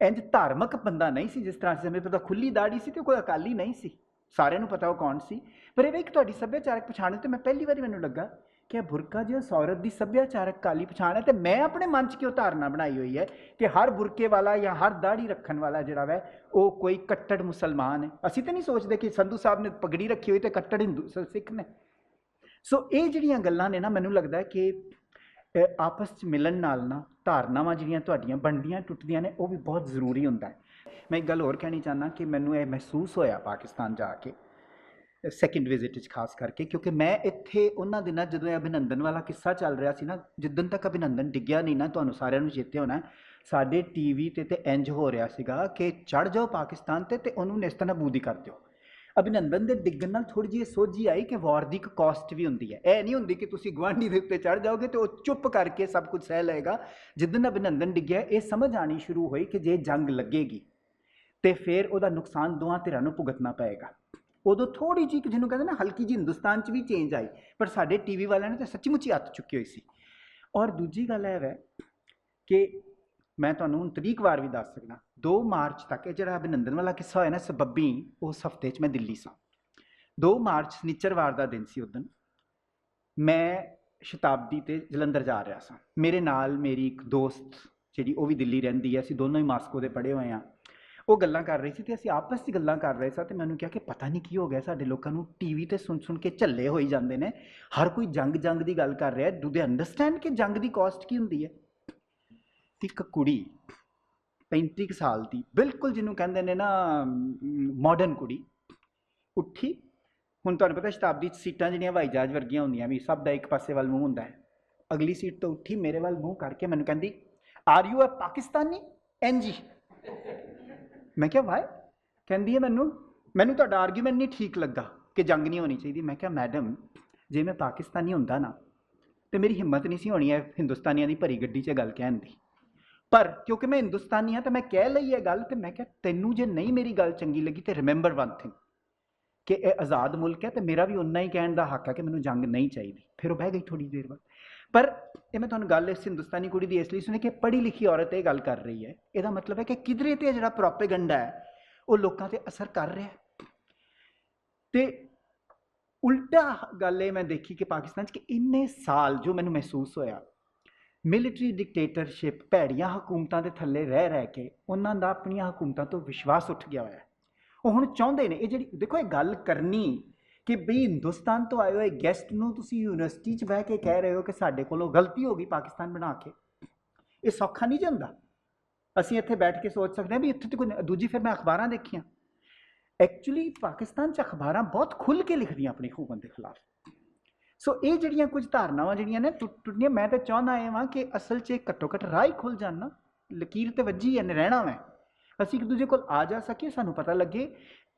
ਇੰਜ ਧਾਰਮਿਕ ਬੰਦਾ ਨਹੀਂ ਸੀ ਜਿਸ ਤਰ੍ਹਾਂ ਸਮੇਂ ਪਤਾ ਖੁੱਲੀ ਦਾੜੀ ਸੀ, ਤੇ ਕੋਈ ਅਕਾਲੀ ਨਹੀਂ ਸੀ, ਸਾਰਿਆਂ ਨੂੰ ਪਤਾ ਉਹ ਕੌਣ ਸੀ, ਪਰ ਇਹ ਇੱਕ ਤੁਹਾਡੀ ਸੱਭਿਆਚਾਰਕ ਪਛਾਣ। ਤੇ ਮੈਂ ਪਹਿਲੀ ਵਾਰੀ ਮੈਨੂੰ ਲੱਗਾ ਕਿ ਇਹ ਬੁਰਕਾ ਜੇ ਉਸ ਔਰਤ ਦੀ ਸੱਭਿਆਚਾਰਕ ਕਾਲੀ ਪਛਾਣ ਹੈ, ਤੇ ਮੈਂ ਆਪਣੇ ਮਨ 'ਚ ਕਿਉਂ ਧਾਰਨਾ ਬਣਾਈ ਹੋਈ ਹੈ ਕਿ ਹਰ ਬੁਰਕੇ ਵਾਲਾ ਜਾਂ ਹਰ ਦਾੜੀ ਰੱਖਣ ਵਾਲਾ ਜਿਹੜਾ ਵੈ ਉਹ ਕੋਈ ਕੱਟੜ ਮੁਸਲਮਾਨ ਹੈ। ਅਸੀਂ ਤਾਂ ਨਹੀਂ ਸੋਚਦੇ ਕਿ ਸੰਧੂ ਸਾਹਿਬ ਨੇ ਪਗੜੀ ਰੱਖੀ ਹੋਈ ਤੇ ਕੱਟੜ ਹਿੰਦੂ ਸਿੱਖ ਨੇ। ਸੋ ਇਹ ਜਿਹੜੀਆਂ ਗੱਲਾਂ ਨੇ ਨਾ, ਮੈਨੂੰ ਲੱਗਦਾ ਕਿ ਆਪਸ 'ਚ ਮਿਲਣ ਨਾਲ ਨਾ ਧਾਰਨਾਵਾਂ ਜਿਹੜੀਆਂ ਤੁਹਾਡੀਆਂ ਬਣਦੀਆਂ ਟੁੱਟਦੀਆਂ ਨੇ, ਉਹ ਵੀ ਬਹੁਤ ਜ਼ਰੂਰੀ ਹੁੰਦਾ ਹੈ। ਮੈਂ ਇੱਕ ਗੱਲ ਹੋਰ ਕਹਿਣੀ ਚਾਹੁੰਦਾ ਕਿ ਮੈਨੂੰ ਇਹ ਮਹਿਸੂਸ ਹੋਇਆ ਪਾਕਿਸਤਾਨ ਜਾ ਕੇ, ਸੈਕਿੰਡ ਵਿਜ਼ਿਟ 'ਚ ਖਾਸ ਕਰਕੇ, ਕਿਉਂਕਿ ਮੈਂ ਇੱਥੇ ਉਹਨਾਂ ਦਿਨਾਂ ਜਦੋਂ ਇਹ ਅਭਿਨੰਦਨ ਵਾਲਾ ਕਿੱਸਾ ਚੱਲ ਰਿਹਾ ਸੀ ਨਾ, ਜਿੱਦਣ ਤੱਕ ਅਭਿਨੰਦਨ ਡਿੱਗਿਆ ਨਹੀਂ ਨਾ, ਤੁਹਾਨੂੰ ਸਾਰਿਆਂ ਨੂੰ ਚੇਤੇ ਹੋਣਾ, ਸਾਡੇ ਟੀਵੀ ਤੇ ਇੰਜ ਹੋ ਰਿਹਾ ਸੀਗਾ ਕਿ ਚੜ੍ਹ ਜਾਓ ਪਾਕਿਸਤਾਨ ਤੇ ਉਹਨੂੰ ਨੇਸਤਾਨਾਬੂਦ ਹੀ ਕਰ ਦਿਓ। ਅਭਿਨੰਦਨ ਦੇ ਡਿੱਗਣ ਨਾਲ ਥੋੜ੍ਹੀ ਜਿਹੀ ਸੋਝੀ ਆਈ ਕਿ ਵਾਰ ਦੀ ਇੱਕ ਕਾਸਟ ਵੀ ਹੁੰਦੀ ਹੈ। ਇਹ ਨਹੀਂ ਹੁੰਦੀ ਕਿ ਤੁਸੀਂ ਗੁਆਂਢੀ ਦੇ ਉੱਤੇ ਚੜ੍ਹ ਜਾਓਗੇ ਤੇ ਉਹ ਚੁੱਪ ਕਰਕੇ ਸਭ ਕੁਝ ਸਹਿ ਲਏਗਾ। ਜਿੱਦਣ ਅਭਿਨੰਦਨ ਡਿੱਗਿਆ, ਇਹ ਸਮਝ ਆਣੀ ਸ਼ੁਰੂ ਹੋਈ ਕਿ ਜੇ ਜੰਗ ਲੱਗੇਗੀ ਤੇ ਫਿਰ ਉਹਦਾ ਨੁਕਸਾਨ ਦੋਵਾਂ ਧਿਰਾਂ ਨੂੰ ਭੁਗਤਣਾ ਪਏਗਾ। ਉਦੋਂ ਥੋੜ੍ਹੀ ਜਿਹੀ ਜਿਹਨੂੰ ਕਹਿੰਦੇ ਨਾ ਹਲਕੀ ਜਿਹੀ ਹਿੰਦੁਸਤਾਨ 'ਚ ਵੀ ਚੇਂਜ ਆਈ, ਪਰ ਸਾਡੇ ਟੀਵੀ ਵਾਲਿਆਂ ਨੇ ਤਾਂ ਸੱਚੀ-ਮੁੱਚੀ ਹੱਥ ਚੁੱਕੀ ਹੋਈ ਸੀ। ਔਰ ਦੂਜੀ ਗੱਲ ਇਹ ਹੈ ਕਿ ਮੈਂ ਤੁਹਾਨੂੰ ਹੁਣ ਤਰੀਕ ਵਾਰ ਵੀ ਦੱਸ ਸਕਦਾ, 2 ਮਾਰਚ ਤੱਕ ਇਹ ਜਿਹੜਾ ਅਭਿਨੰਦਨ ਵਾਲਾ ਕਿੱਸਾ ਹੋਇਆ ਨਾ ਸਬੱਬੀ, ਉਸ ਹਫ਼ਤੇ 'ਚ ਮੈਂ ਦਿੱਲੀ ਸਾਂ। 2 ਮਾਰਚ ਨਿੱਚਰਵਾਰ ਦਾ ਦਿਨ ਸੀ। ਉਦਣ ਮੈਂ ਸ਼ਤਾਬਦੀ ਤੇ ਜਲੰਧਰ ਜਾ ਰਿਹਾ ਸਾਂ। ਮੇਰੇ ਨਾਲ ਮੇਰੀ ਇੱਕ ਦੋਸਤ ਜਿਹੜੀ ਉਹ ਵੀ ਦਿੱਲੀ ਰਹਿੰਦੀ ਹੈ, ਅਸੀਂ ਦੋਨੋਂ ਹੀ ਮਾਸਕੋ ਦੇ ਪੜ੍ਹੇ ਹੋਏ ਹਾਂ। ਉਹ ਗੱਲਾਂ ਕਰ ਰਹੀ ਸੀ ਤੇ ਅਸੀਂ ਆਪਸ 'ਚ ਗੱਲਾਂ ਕਰ ਰਹੇ ਸਾਂ, ਤੇ ਮੈਨੂੰ ਕਿਹਾ ਕਿ ਪਤਾ ਨਹੀਂ ਕੀ ਹੋ ਗਿਆ, ਸਾਡੇ ਲੋਕਾਂ ਨੂੰ ਟੀਵੀ ਤੇ ਸੁਣ ਕੇ ਝੱਲੇ ਹੋਈ ਜਾਂਦੇ ਨੇ, ਹਰ ਕੋਈ ਜੰਗ ਦੀ ਗੱਲ ਕਰ ਰਿਹਾ। ਡੂ ਦੇ ਅੰਡਰਸਟੈਂਡ ਕਿ ਜੰਗ ਦੀ ਕਾਸਟ ਕੀ ਹੁੰਦੀ ਹੈ? ਇੱਕ ਕੁੜੀ 35 ਸਾਲ ਦੀ, ਬਿਲਕੁਲ ਜਿਹਨੂੰ ਕਹਿੰਦੇ ਨੇ ਨਾ ਮਾਡਰਨ ਕੁੜੀ, ਉੱਠੀ। ਹੁਣ ਤੁਹਾਨੂੰ ਪਤਾ ਸ਼ਤਾਬਦੀ 'ਚ ਸੀਟਾਂ ਜਿਹੜੀਆਂ ਹਵਾਈ ਜਹਾਜ਼ ਵਰਗੀਆਂ ਹੁੰਦੀਆਂ ਵੀ, ਸਭ ਦਾ ਇੱਕ ਪਾਸੇ ਵੱਲ ਮੂੰਹ ਹੁੰਦਾ ਹੈ। ਅਗਲੀ ਸੀਟ ਤੋਂ ਉੱਠੀ, ਮੇਰੇ ਵੱਲ ਮੂੰਹ ਕਰਕੇ ਮੈਨੂੰ ਕਹਿੰਦੀ, ਆਰ ਯੂ ਅ ਪਾਕਿਸਤਾਨੀ? ਐਨਜੀ। ਮੈਂ ਕਿਹਾ ਵਾਈ? ਕਹਿੰਦੀ ਹੈ ਮੈਨੂੰ ਤੁਹਾਡਾ ਆਰਗੂਮੈਂਟ ਨਹੀਂ ਠੀਕ ਲੱਗਾ ਕਿ ਜੰਗ ਨਹੀਂ ਹੋਣੀ ਚਾਹੀਦੀ। ਮੈਂ ਕਿਹਾ ਮੈਡਮ, ਜੇ ਮੈਂ ਪਾਕਿਸਤਾਨੀ ਹੁੰਦਾ ਨਾ ਤੇ ਮੇਰੀ ਹਿੰਮਤ ਨਹੀਂ ਸੀ ਹੋਣੀ ਹੈ ਹਿੰਦੁਸਤਾਨੀਆਂ ਦੀ ਭਰੀ ਗੱਡੀ 'ਚ ਗੱਲ ਕਹਿਣ ਦੀ, ਪਰ ਕਿਉਂਕਿ ਮੈਂ ਹਿੰਦੁਸਤਾਨੀ ਹਾਂ ਤਾਂ ਮੈਂ ਕਹਿ ਲਈ ਇਹ ਗੱਲ। ਤੇ ਮੈਂ ਕਿਹਾ ਤੈਨੂੰ ਜੇ ਨਹੀਂ ਮੇਰੀ ਗੱਲ ਚੰਗੀ ਲੱਗੀ ਤੇ ਰਿਮੈਂਬਰ ਵਨ ਥਿੰਗ, ਕਿ ਇਹ ਆਜ਼ਾਦ ਮੁਲਕ ਹੈ ਤੇ ਮੇਰਾ ਵੀ ਉਨਾ ਹੀ ਕਹਿਣ ਦਾ ਹੱਕ ਹੈ ਕਿ ਮੈਨੂੰ ਜੰਗ ਨਹੀਂ ਚਾਹੀਦੀ। ਫਿਰ ਉਹ ਬਹਿ ਗਈ ਥੋੜ੍ਹੀ ਦੇਰ ਬਾਅਦ। ਪਰ ਇਹ ਮੈਂ ਤੁਹਾਨੂੰ ਗੱਲ ਇਸ ਹਿੰਦੁਸਤਾਨੀ ਕੁੜੀ ਦੀ ਇਸ ਲਈ ਸੁਣੀ ਕਿ ਪੜ੍ਹੀ ਲਿਖੀ ਔਰਤ ਇਹ ਗੱਲ ਕਰ ਰਹੀ ਹੈ, ਇਹਦਾ ਮਤਲਬ ਹੈ ਕਿ ਕਿਧਰੇ ਤੇ ਜਿਹੜਾ ਪ੍ਰੋਪੇਗੰਡਾ ਹੈ ਉਹ ਲੋਕਾਂ ਤੇ ਅਸਰ ਕਰ ਰਿਹਾ। ਤੇ ਉਲਟਾ ਗੱਲ ਇਹ ਮੈਂ ਦੇਖੀ ਕਿ ਪਾਕਿਸਤਾਨ 'ਚ ਕਿ ਇੰਨੇ ਸਾਲ ਜੋ ਮੈਨੂੰ ਮਹਿਸੂਸ ਹੋਇਆ, ਮਿਲਟਰੀ ਡਿਕਟੇਟਰਸ਼ਿਪ, ਭੈੜੀਆਂ ਹਕੂਮਤਾਂ ਦੇ ਥੱਲੇ ਰਹਿ ਕੇ ਉਹਨਾਂ ਦਾ ਆਪਣੀਆਂ ਹਕੂਮਤਾਂ ਤੋਂ ਵਿਸ਼ਵਾਸ ਉੱਠ ਗਿਆ ਹੋਇਆ। ਉਹ ਹੁਣ ਚਾਹੁੰਦੇ ਨੇ, ਇਹ ਜਿਹੜੀ ਦੇਖੋ ਇਹ ਗੱਲ ਕਰਨੀ ਕਿ ਬਈ ਹਿੰਦੁਸਤਾਨ ਤੋਂ ਆਏ ਹੋਏ ਗੈਸਟ ਨੂੰ ਤੁਸੀਂ ਯੂਨੀਵਰਸਿਟੀ 'ਚ ਬਹਿ ਕੇ ਕਹਿ ਰਹੇ ਹੋ ਕਿ ਸਾਡੇ ਕੋਲੋਂ ਗਲਤੀ ਹੋ ਗਈ ਪਾਕਿਸਤਾਨ ਬਣਾ ਕੇ, ਇਹ ਸੌਖਾ ਨਹੀਂ ਜਾਂਦਾ। ਅਸੀਂ ਇੱਥੇ ਬੈਠ ਕੇ ਸੋਚ ਸਕਦੇ ਹਾਂ ਵੀ ਇੱਥੇ ਤੇ ਕੋਈ ਦੂਜੀ। ਫਿਰ ਮੈਂ ਅਖਬਾਰਾਂ ਦੇਖੀਆਂ, ਐਕਚੁਅਲੀ ਪਾਕਿਸਤਾਨ 'ਚ ਅਖਬਾਰਾਂ ਬਹੁਤ ਖੁੱਲ੍ਹ ਕੇ ਲਿਖਦੀਆਂ ਆਪਣੀ ਹਕੂਮਤ ਦੇ ਖਿਲਾਫ। ਸੋ ਇਹ ਜਿਹੜੀਆਂ ਕੁਝ ਧਾਰਨਾਵਾਂ ਜਿਹੜੀਆਂ ਨੇ ਟੁੱਟਣੀਆਂ, ਮੈਂ ਤਾਂ ਚਾਹੁੰਦਾ ਇਹ ਵਾਂ ਕਿ ਅਸਲ 'ਚ ਘੱਟੋ ਘੱਟ ਰਾਹ ਹੀ ਖੁੱਲ੍ਹ ਜਾਣ ਨਾ, ਲਕੀਰ ਤੇ ਵੱਜੀ ਹੈ, ਰਹਿਣਾ ਮੈਂ, ਅਸੀਂ ਇੱਕ ਦੂਜੇ ਕੋਲ ਆ ਜਾ ਸਕੀਏ, ਸਾਨੂੰ ਪਤਾ ਲੱਗੇ।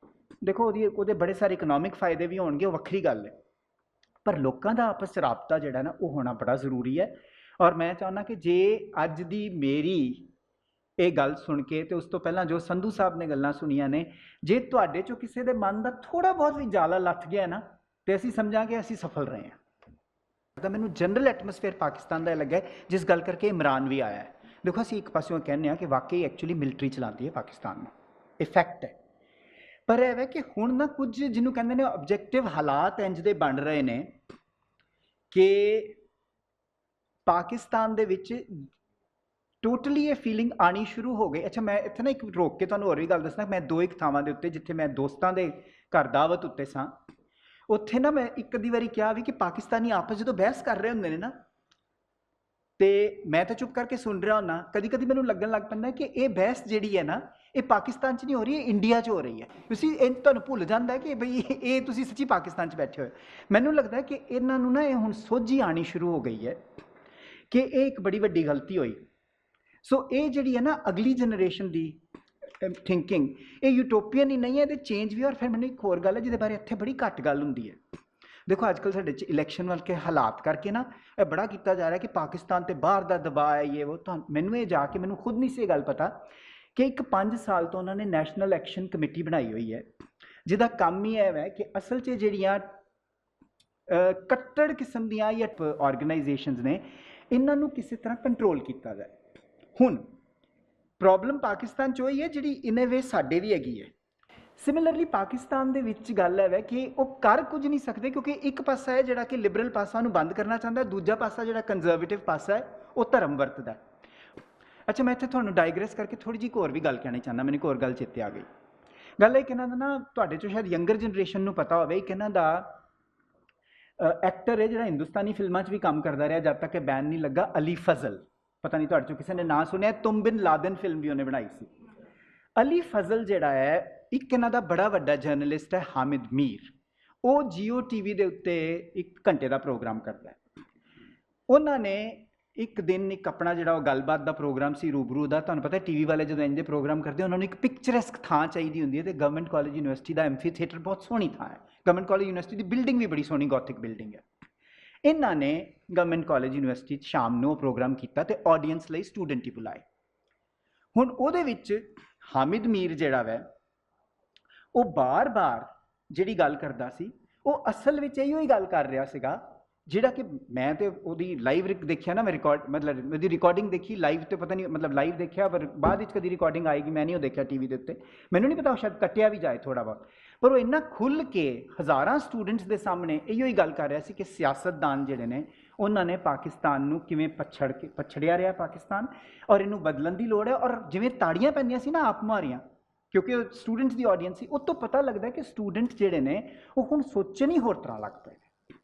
ਦੇਖੋ ਉਹਦੇ ਬੜੇ ਸਾਰੇ ਇਕਨੋਮਿਕ ਫਾਇਦੇ ਵੀ ਹੋਣਗੇ, ਉਹ ਵੱਖਰੀ ਗੱਲ ਹੈ, ਪਰ ਲੋਕਾਂ ਦਾ ਆਪਸ 'ਚ ਰਾਬਤਾ ਜਿਹੜਾ ਨਾ ਉਹ ਹੋਣਾ ਬੜਾ ਜ਼ਰੂਰੀ ਹੈ। ਔਰ ਮੈਂ ਚਾਹੁੰਦਾ ਕਿ ਜੇ ਅੱਜ ਦੀ ਮੇਰੀ ਇਹ ਗੱਲ ਸੁਣ ਕੇ ਤੇ ਉਸ ਤੋਂ ਪਹਿਲਾਂ ਜੋ ਸੰਧੂ ਸਾਹਿਬ ਨੇ ਗੱਲਾਂ ਸੁਣੀਆਂ ਨੇ, ਜੇ ਤੁਹਾਡੇ 'ਚੋਂ ਕਿਸੇ ਦੇ ਮਨ ਦਾ ਥੋੜ੍ਹਾ ਬਹੁਤ ਵੀ ਜਾਲਾ ਲੱਥ ਗਿਆ ਨਾ, ਤੇ ਅਸੀਂ ਸਮਝਾਂਗੇ ਅਸੀਂ ਸਫਲ ਰਹੇ ਹਾਂ। ਤਾਂ ਮੈਨੂੰ ਜਨਰਲ ਐਟਮੋਸਫੇਅਰ ਪਾਕਿਸਤਾਨ ਦਾ ਇਹ ਲੱਗਾ ਜਿਸ ਗੱਲ ਕਰਕੇ ਇਮਰਾਨ ਵੀ ਆਇਆ ਹੈ। ਦੇਖੋ ਅਸੀਂ ਇੱਕ ਪਾਸਿਓਂ ਕਹਿੰਦੇ ਹਾਂ ਕਿ ਵਾਕਈ ਐਕਚੁਅਲੀ ਮਿਲਟਰੀ ਚਲਾਉਂਦੀ ਹੈ ਪਾਕਿਸਤਾਨ ਨੂੰ, ਇਫੈਕਟ ਹੈ, ਪਰ ਇਹ ਹੈ ਕਿ ਹੁਣ ਨਾ ਕੁਝ ਜਿਹਨੂੰ ਕਹਿੰਦੇ ਨੇ ਆਬਜੈਕਟਿਵ ਹਾਲਾਤ ਇੰਜ ਦੇ ਬਣ ਰਹੇ ਨੇ ਕਿ ਪਾਕਿਸਤਾਨ ਦੇ ਵਿੱਚ ਟੋਟਲੀ ਇਹ ਫੀਲਿੰਗ ਆਣੀ ਸ਼ੁਰੂ ਹੋ ਗਈ। ਅੱਛਾ, ਮੈਂ ਇੱਥੇ ਨਾ ਇੱਕ ਰੋਕ ਕੇ ਤੁਹਾਨੂੰ ਹੋਰ ਵੀ ਗੱਲ ਦੱਸਣਾ। ਮੈਂ 2 ਥਾਵਾਂ ਦੇ ਉੱਤੇ ਜਿੱਥੇ ਮੈਂ ਦੋਸਤਾਂ ਦੇ ਘਰ ਦਾਵਤ ਉੱਤੇ ਸਾਂ, ਉੱਥੇ ਨਾ ਮੈਂ ਇੱਕ ਅੱਧੀ ਵਾਰੀ ਕਿਹਾ ਵੀ ਕਿ ਪਾਕਿਸਤਾਨੀ ਆਪਸ ਜਦੋਂ ਬਹਿਸ ਕਰ ਰਹੇ ਹੁੰਦੇ ਨੇ ਨਾ, ਤੇ ਮੈਂ ਤਾਂ ਚੁੱਪ ਕਰਕੇ ਸੁਣ ਰਿਹਾ ਹੁੰਦਾ, ਕਦੀ ਕਦੀ ਮੈਨੂੰ ਲੱਗਣ ਲੱਗ ਪੈਂਦਾ ਕਿ ਇਹ ਬਹਿਸ ਜਿਹੜੀ ਹੈ ਨਾ, ਇਹ ਪਾਕਿਸਤਾਨ 'ਚ ਨਹੀਂ ਹੋ ਰਹੀ, ਇਹ ਇੰਡੀਆ 'ਚ ਹੋ ਰਹੀ ਹੈ। ਤੁਸੀਂ ਇਹ ਤੁਹਾਨੂੰ ਭੁੱਲ ਜਾਂਦਾ ਹੈ ਕਿ ਬਈ ਇਹ ਤੁਸੀਂ ਸੱਚੀ ਪਾਕਿਸਤਾਨ 'ਚ ਬੈਠੇ ਹੋਏ। ਮੈਨੂੰ ਲੱਗਦਾ ਕਿ ਇਹਨਾਂ ਨੂੰ ਨਾ ਇਹ ਹੁਣ ਸੋਝੀ ਆਣੀ ਸ਼ੁਰੂ ਹੋ ਗਈ ਹੈ ਕਿ ਇਹ ਇੱਕ ਬੜੀ ਵੱਡੀ ਗਲਤੀ ਹੋਈ। ਸੋ ਇਹ ਜਿਹੜੀ ਹੈ ਨਾ ਅਗਲੀ ਜਨਰੇਸ਼ਨ ਦੀ ਥਿੰਕਿੰਗ, ਇਹ ਯੂਟੋਪੀਅਨ ਹੀ ਨਹੀਂ ਹੈ, ਇਹਦੇ ਚੇਂਜ ਵੀ। ਔਰ ਫਿਰ ਮੈਨੂੰ ਇੱਕ ਹੋਰ ਗੱਲ ਹੈ ਜਿਹਦੇ ਬਾਰੇ ਇੱਥੇ ਬੜੀ ਘੱਟ ਗੱਲ ਹੁੰਦੀ ਹੈ। ਦੇਖੋ ਅੱਜ ਕੱਲ੍ਹ ਸਾਡੇ 'ਚ ਇਲੈਕਸ਼ਨ ਵੱਲ ਕੇ ਹਾਲਾਤ ਕਰਕੇ ਨਾ ਇਹ ਬੜਾ ਕੀਤਾ ਜਾ ਰਿਹਾ ਕਿ ਪਾਕਿਸਤਾਨ ਤੇ ਬਾਹਰ ਦਾ ਦਬਾਅ ਹੈ, ਇਹ ਉਹ। ਤੁਹਾਨੂੰ ਮੈਨੂੰ ਇਹ ਜਾ ਕੇ ਮੈਨੂੰ ਖੁਦ ਨਹੀਂ ਸੀ ਇਹ ਗੱਲ ਪਤਾ ਕਿ ਇੱਕ 5 ਸਾਲ ਤੋਂ ਉਹਨਾਂ ਨੇ ਨੈਸ਼ਨਲ ਐਕਸ਼ਨ ਕਮੇਟੀ ਬਣਾਈ ਹੋਈ ਹੈ, ਜਿਹਦਾ ਕੰਮ ਹੀ ਇਹ ਹੈ ਕਿ ਅਸਲ 'ਚ ਜਿਹੜੀਆਂ ਕੱਟੜ ਕਿਸਮ ਦੀਆਂ ਜਾਂ ਆਰਗੇਨਾਈਜੇਸ਼ਨਸ ਨੇ, ਇਹਨਾਂ ਨੂੰ ਕਿਸੇ ਤਰ੍ਹਾਂ ਕੰਟਰੋਲ ਕੀਤਾ ਜਾਏ। ਹੁਣ ਪ੍ਰੋਬਲਮ ਪਾਕਿਸਤਾਨ 'ਚ ਹੋਈ ਹੈ ਜਿਹੜੀ ਇਨ ਏ ਵੇ ਸਾਡੇ ਵੀ ਹੈਗੀ ਹੈ। ਸਿਮਿਲਰਲੀ ਪਾਕਿਸਤਾਨ ਦੇ ਵਿੱਚ ਗੱਲ ਹੈ ਕਿ ਉਹ ਕਰ ਕੁਝ ਨਹੀਂ ਸਕਦੇ, ਕਿਉਂਕਿ ਇੱਕ ਪਾਸਾ ਹੈ ਜਿਹੜਾ ਕਿ ਲਿਬਰਲ ਪਾਸਾ ਨੂੰ ਬੰਦ ਕਰਨਾ ਚਾਹੁੰਦਾ, ਦੂਜਾ ਪਾਸਾ ਜਿਹੜਾ ਕੰਜ਼ਰਵੇਟਿਵ ਪਾਸਾ ਹੈ ਉਹ ਧਰਮ ਵਰਤਦਾ। ਅੱਛਾ, ਮੈਂ ਇੱਥੇ ਤੁਹਾਨੂੰ ਡਾਇਗਰੈਸ ਕਰਕੇ ਥੋੜ੍ਹੀ ਜਿਹੀ ਹੋਰ ਵੀ ਗੱਲ ਕਹਿਣੀ ਚਾਹੁੰਦਾ, ਮੈਨੂੰ ਇੱਕ ਹੋਰ ਗੱਲ ਚੇਤੇ ਆ ਗਈ। ਗੱਲ ਹੈ ਕਿ ਇਹਨਾਂ ਦਾ ਨਾ, ਤੁਹਾਡੇ 'ਚੋਂ ਸ਼ਾਇਦ ਯੰਗਰ ਜਨਰੇਸ਼ਨ ਨੂੰ ਪਤਾ ਹੋਵੇ ਕਿ ਇਹਨਾਂ ਦਾ ਐਕਟਰ ਹੈ ਜਿਹੜਾ ਹਿੰਦੁਸਤਾਨੀ ਫਿਲਮਾਂ 'ਚ ਵੀ ਕੰਮ ਕਰਦਾ ਰਿਹਾ ਜਦ ਤੱਕ ਇਹ ਬੈਨ ਨਹੀਂ ਲੱਗਾ, ਅਲੀ ਫਜ਼ਲ। ਪਤਾ ਨਹੀਂ ਤੁਹਾਡੇ 'ਚੋਂ ਕਿਸੇ ਨੇ ਨਾਂ ਸੁਣਿਆ? ਤੁਮ ਬਿਨ ਲਾਦਨ ਫਿਲਮ ਵੀ ਉਹਨੇ ਬਣਾਈ ਸੀ। ਅਲੀ ਫਜ਼ਲ ਜਿਹੜਾ ਹੈ, ਇੱਕ ਇਹਨਾਂ ਦਾ ਬੜਾ ਵੱਡਾ ਜਰਨਲਿਸਟ ਹੈ ਹਾਮਿਦ ਮੀਰ। ਉਹ ਜੀਓ ਟੀਵੀ ਦੇ ਉੱਤੇ 1 ਘੰਟੇ ਦਾ ਪ੍ਰੋਗਰਾਮ ਕਰਦਾ ਹੈ। ਉਹਨਾਂ ਨੇ ਇੱਕ ਦਿਨ ਇੱਕ ਆਪਣਾ ਜਿਹੜਾ ਉਹ ਗੱਲਬਾਤ ਦਾ ਪ੍ਰੋਗਰਾਮ ਸੀ ਰੂਬਰੂ ਦਾ। ਤੁਹਾਨੂੰ ਪਤਾ ਟੀਵੀ ਵਾਲੇ ਜਦੋਂ ਇੰਜ ਦੇ ਪ੍ਰੋਗਰਾਮ ਕਰਦੇ ਉਹਨਾਂ ਨੂੰ ਇੱਕ ਪਿਕਚਰੈਸਕ ਥਾਂ ਚਾਹੀਦੀ ਹੁੰਦੀ ਹੈ, ਤੇ ਗਵਰਨਮੈਂਟ ਕਾਲਜ ਯੂਨੀਵਰਸਿਟੀ ਦਾ ਐਮਫੀ ਥੀਏਟਰ ਬਹੁਤ ਸੋਹਣੀ ਥਾਂ ਹੈ। ਗਵਰਨਮੈਂਟ ਕਾਲਜ ਯੂਨੀਵਰਸਿਟੀ ਦੀ ਬਿਲਡਿੰਗ ਵੀ ਬੜੀ ਸੋਹਣੀ ਗੋਥਿਕ ਬਿਲਡਿੰਗ ਹੈ। ਇਹਨਾਂ ਨੇ ਗਵਰਨਮੈਂਟ ਕਾਲਜ ਯੂਨੀਵਰਸਿਟੀ 'ਚ ਸ਼ਾਮ ਨੂੰ ਉਹ ਪ੍ਰੋਗਰਾਮ ਕੀਤਾ ਤੇ ਆਡੀਅנס ਲਈ ਸਟੂਡੈਂਟ ਹੀ ਬੁਲਾਏ। ਹੁਣ ਉਹਦੇ ਵਿੱਚ ਹਾਮਿਦ ਮੀਰ ਜਿਹੜਾ ਵੈ, ਉਹ ਬਾਰ-ਬਾਰ ਜਿਹੜੀ ਗੱਲ ਕਰਦਾ ਸੀ ਉਹ ਅਸਲ ਵਿੱਚ ਇਹੋ ਹੀ ਗੱਲ ਕਰ ਰਿਹਾ ਸੀਗਾ ਜਿਹੜਾ ਕਿ ਮੈਂ ਤੇ ਉਹਦੀ ਲਾਈਵ ਦੇਖਿਆ ਨਾ, ਮੈਂ ਮਤਲਬ ਉਹਦੀ ਰਿਕਾਰਡਿੰਗ ਦੇਖੀ ਲਾਈਵ ਤੇ, ਪਤਾ ਨਹੀਂ ਮਤਲਬ ਲਾਈਵ ਦੇਖਿਆ ਪਰ ਬਾਅਦ ਵਿੱਚ ਕਦੀ ਰਿਕਾਰਡਿੰਗ ਆਏਗੀ ਮੈਂ ਨਹੀਂ ਉਹ ਦੇਖਿਆ ਟੀਵੀ ਦੇ ਉੱਤੇ, ਮੈਨੂੰ ਨਹੀਂ ਪਤਾ ਉਹ ਸ਼ਾਇਦ ਕੱਟਿਆ ਵੀ ਜਾਏ ਥੋੜ੍ਹਾ ਬਹੁਤ। ਪਰ ਉਹ ਇੰਨਾ ਖੁੱਲ੍ਹ ਕੇ ਹਜ਼ਾਰਾਂ ਸਟੂਡੈਂਟਸ ਦੇ ਸਾਹਮਣੇ ਇਹੋ ਹੀ ਗੱਲ ਕਰ ਰਿਹਾ ਸੀ ਕਿ ਸਿਆਸਤਦਾਨ ਜਿਹੜੇ ਨੇ ਉਹਨਾਂ ਨੇ ਪਾਕਿਸਤਾਨ ਨੂੰ ਕਿਵੇਂ ਪਛੜਿਆ ਰਿਹਾ ਪਾਕਿਸਤਾਨ, ਔਰ ਇਹਨੂੰ ਬਦਲਣ ਦੀ ਲੋੜ ਹੈ। ਔਰ ਜਿਵੇਂ ਤਾੜੀਆਂ ਪੈਂਦੀਆਂ ਸੀ ਨਾ ਆਪ ਮੁਹਾਰੀਆਂ, ਕਿਉਂਕਿ ਉਹ ਸਟੂਡੈਂਟਸ ਦੀ ਆਡੀਅנס ਸੀ, ਉਹ ਤੋਂ ਪਤਾ ਲੱਗਦਾ ਕਿ ਸਟੂਡੈਂਟ ਜਿਹੜੇ ਨੇ ਉਹ ਹੁਣ ਸੋਚਣ ਹੀ ਹੋਰ ਤਰ੍ਹਾਂ ਲੱਗ ਪਏ।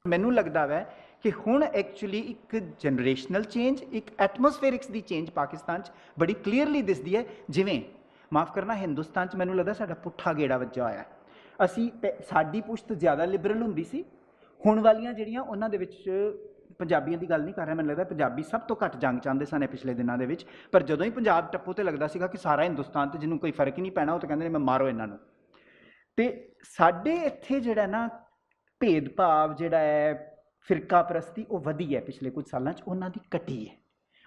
ਮੈਨੂੰ ਲੱਗਦਾ ਵੈ ਕਿ ਹੁਣ ਐਕਚੁਅਲੀ ਇੱਕ ਜਨਰੇਸ਼ਨਲ ਚੇਂਜ, ਇੱਕ ਐਟਮੋਸਫੇਰਿਕਸ ਦੀ ਚੇਂਜ ਪਾਕਿਸਤਾਨ 'ਚ ਬੜੀ ਕਲੀਅਰਲੀ ਦਿਸਦੀ ਹੈ। ਜਿਵੇਂ ਮਾਫ਼ ਕਰਨਾ, ਹਿੰਦੁਸਤਾਨ 'ਚ ਮੈਨੂੰ ਲੱਗਦਾ ਸਾਡਾ ਪੁੱਠਾ ਗੇੜਾ ਵੱਜਾ ਹੋਇਆ। ਅਸੀਂ ਸਾਡੀ ਪੁਸ਼ਤ ਜ਼ਿਆਦਾ ਲਿਬਰਲ ਹੁੰਦੀ ਸੀ, ਹੁਣ ਵਾਲੀਆਂ ਜਿਹੜੀਆਂ ਉਹਨਾਂ ਦੇ ਵਿੱਚ, ਪੰਜਾਬੀਆਂ ਦੀ ਗੱਲ ਨਹੀਂ ਕਰ ਰਿਹਾ, ਮੈਨੂੰ ਲੱਗਦਾ ਪੰਜਾਬੀ ਸਭ ਤੋਂ ਘੱਟ ਜੰਗ ਚਾਹੁੰਦੇ ਸਨ ਪਿਛਲੇ ਦਿਨਾਂ ਦੇ ਵਿੱਚ। ਪਰ ਜਦੋਂ ਹੀ ਪੰਜਾਬ ਟੱਪੋ ਤੇ ਲੱਗਦਾ ਸੀਗਾ ਕਿ ਸਾਰਾ ਹਿੰਦੁਸਤਾਨ ਤੇ ਜਿਹਨੂੰ ਕੋਈ ਫਰਕ ਹੀ ਨਹੀਂ ਪੈਣਾ ਉਹ ਤਾਂ ਕਹਿੰਦੇ ਨੇ ਮੈਂ ਮਾਰੋ ਇਹਨਾਂ ਨੂੰ। ਤੇ ਸਾਡੇ ਇੱਥੇ ਜਿਹੜਾ ਨਾ ਭੇਦਭਾਵ ਜਿਹੜਾ ਹੈ, ਫਿਰਕਾ ਪ੍ਰਸਤੀ, ਉਹ ਵਧੀ ਹੈ ਪਿਛਲੇ ਕੁਝ ਸਾਲਾਂ 'ਚ, ਉਹਨਾਂ ਦੀ ਘਟੀ ਹੈ।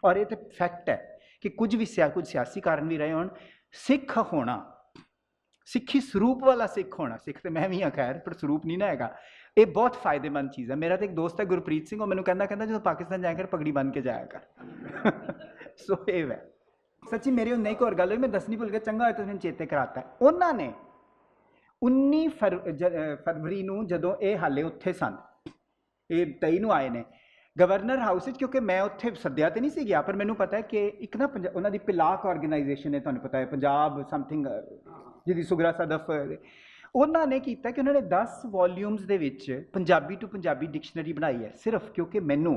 ਔਰ ਇਹ ਤਾਂ ਫੈਕਟ ਹੈ ਕਿ ਕੁਝ ਸਿਆਸੀ ਕਾਰਨ ਵੀ ਰਹੇ ਹੋਣ, ਸਿੱਖ ਹੋਣਾ, ਸਿੱਖੀ ਸਰੂਪ ਵਾਲਾ ਸਿੱਖ ਹੋਣਾ, ਸਿੱਖ ਤੇ ਮੈਂ ਵੀ ਹਾਂ ਖੈਰ, ਪਰ ਸਰੂਪ ਨਹੀਂ ਨਾ ਹੈਗਾ, ਇਹ ਬਹੁਤ ਫਾਇਦੇਮੰਦ ਚੀਜ਼ ਹੈ। ਮੇਰਾ ਤਾਂ ਇੱਕ ਦੋਸਤ ਹੈ ਗੁਰਪ੍ਰੀਤ ਸਿੰਘ, ਉਹ ਮੈਨੂੰ ਕਹਿੰਦਾ ਜਦੋਂ ਪਾਕਿਸਤਾਨ ਜਾਇਆ ਕਰ ਪਗੜੀ ਬੰਨ ਕੇ ਜਾਇਆ ਕਰ। ਸੋ ਇਹ ਹੈ ਸੱਚੀ। ਮੇਰੇ ਉਹ ਨਹੀਂ ਕੋਈ ਹੋਰ ਗੱਲ ਹੋਈ, ਮੈਂ ਦੱਸਣੀ ਭੁੱਲ ਗਿਆ, ਚੰਗਾ ਹੋਇਆ ਤੁਸੀਂ ਮੈਨੂੰ ਚੇਤੇ ਕਰਾਤਾ। ਉਹਨਾਂ ਨੇ 19 ਫਰਵਰੀ ਨੂੰ, ਜਦੋਂ ਇਹ ਹਾਲੇ ਉੱਥੇ ਸਨ, ਇਹ 23 ਨੂੰ ਆਏ ਨੇ ਗਵਰਨਰ ਹਾਊਸ ਵਿੱਚ, ਕਿਉਂਕਿ ਮੈਂ ਉੱਥੇ ਸੱਦਿਆ ਤੇ ਨਹੀਂ ਸੀ ਗਿਆ, ਪਰ ਮੈਨੂੰ ਪਤਾ ਹੈ ਕਿ ਇੱਕ ਨਾ ਉਹਨਾਂ ਦੀ ਪਿਲਾਕ ਆਰਗੇਨਾਈਜੇਸ਼ਨ ਹੈ, ਤੁਹਾਨੂੰ ਪਤਾ ਹੈ ਪੰਜਾਬ ਸਮਥਿੰਗ, ਜਿਹਦੀ ਸੁਗਰਾ ਸਦਫ, ਉਹਨਾਂ ਨੇ ਕੀਤਾ ਕਿ ਉਹਨਾਂ ਨੇ 10 ਵੋਲਿਊਮਸ ਦੇ ਵਿੱਚ ਪੰਜਾਬੀ ਟੂ ਪੰਜਾਬੀ ਡਿਕਸ਼ਨਰੀ ਬਣਾਈ ਹੈ ਸਿਰਫ। ਕਿਉਂਕਿ ਮੈਨੂੰ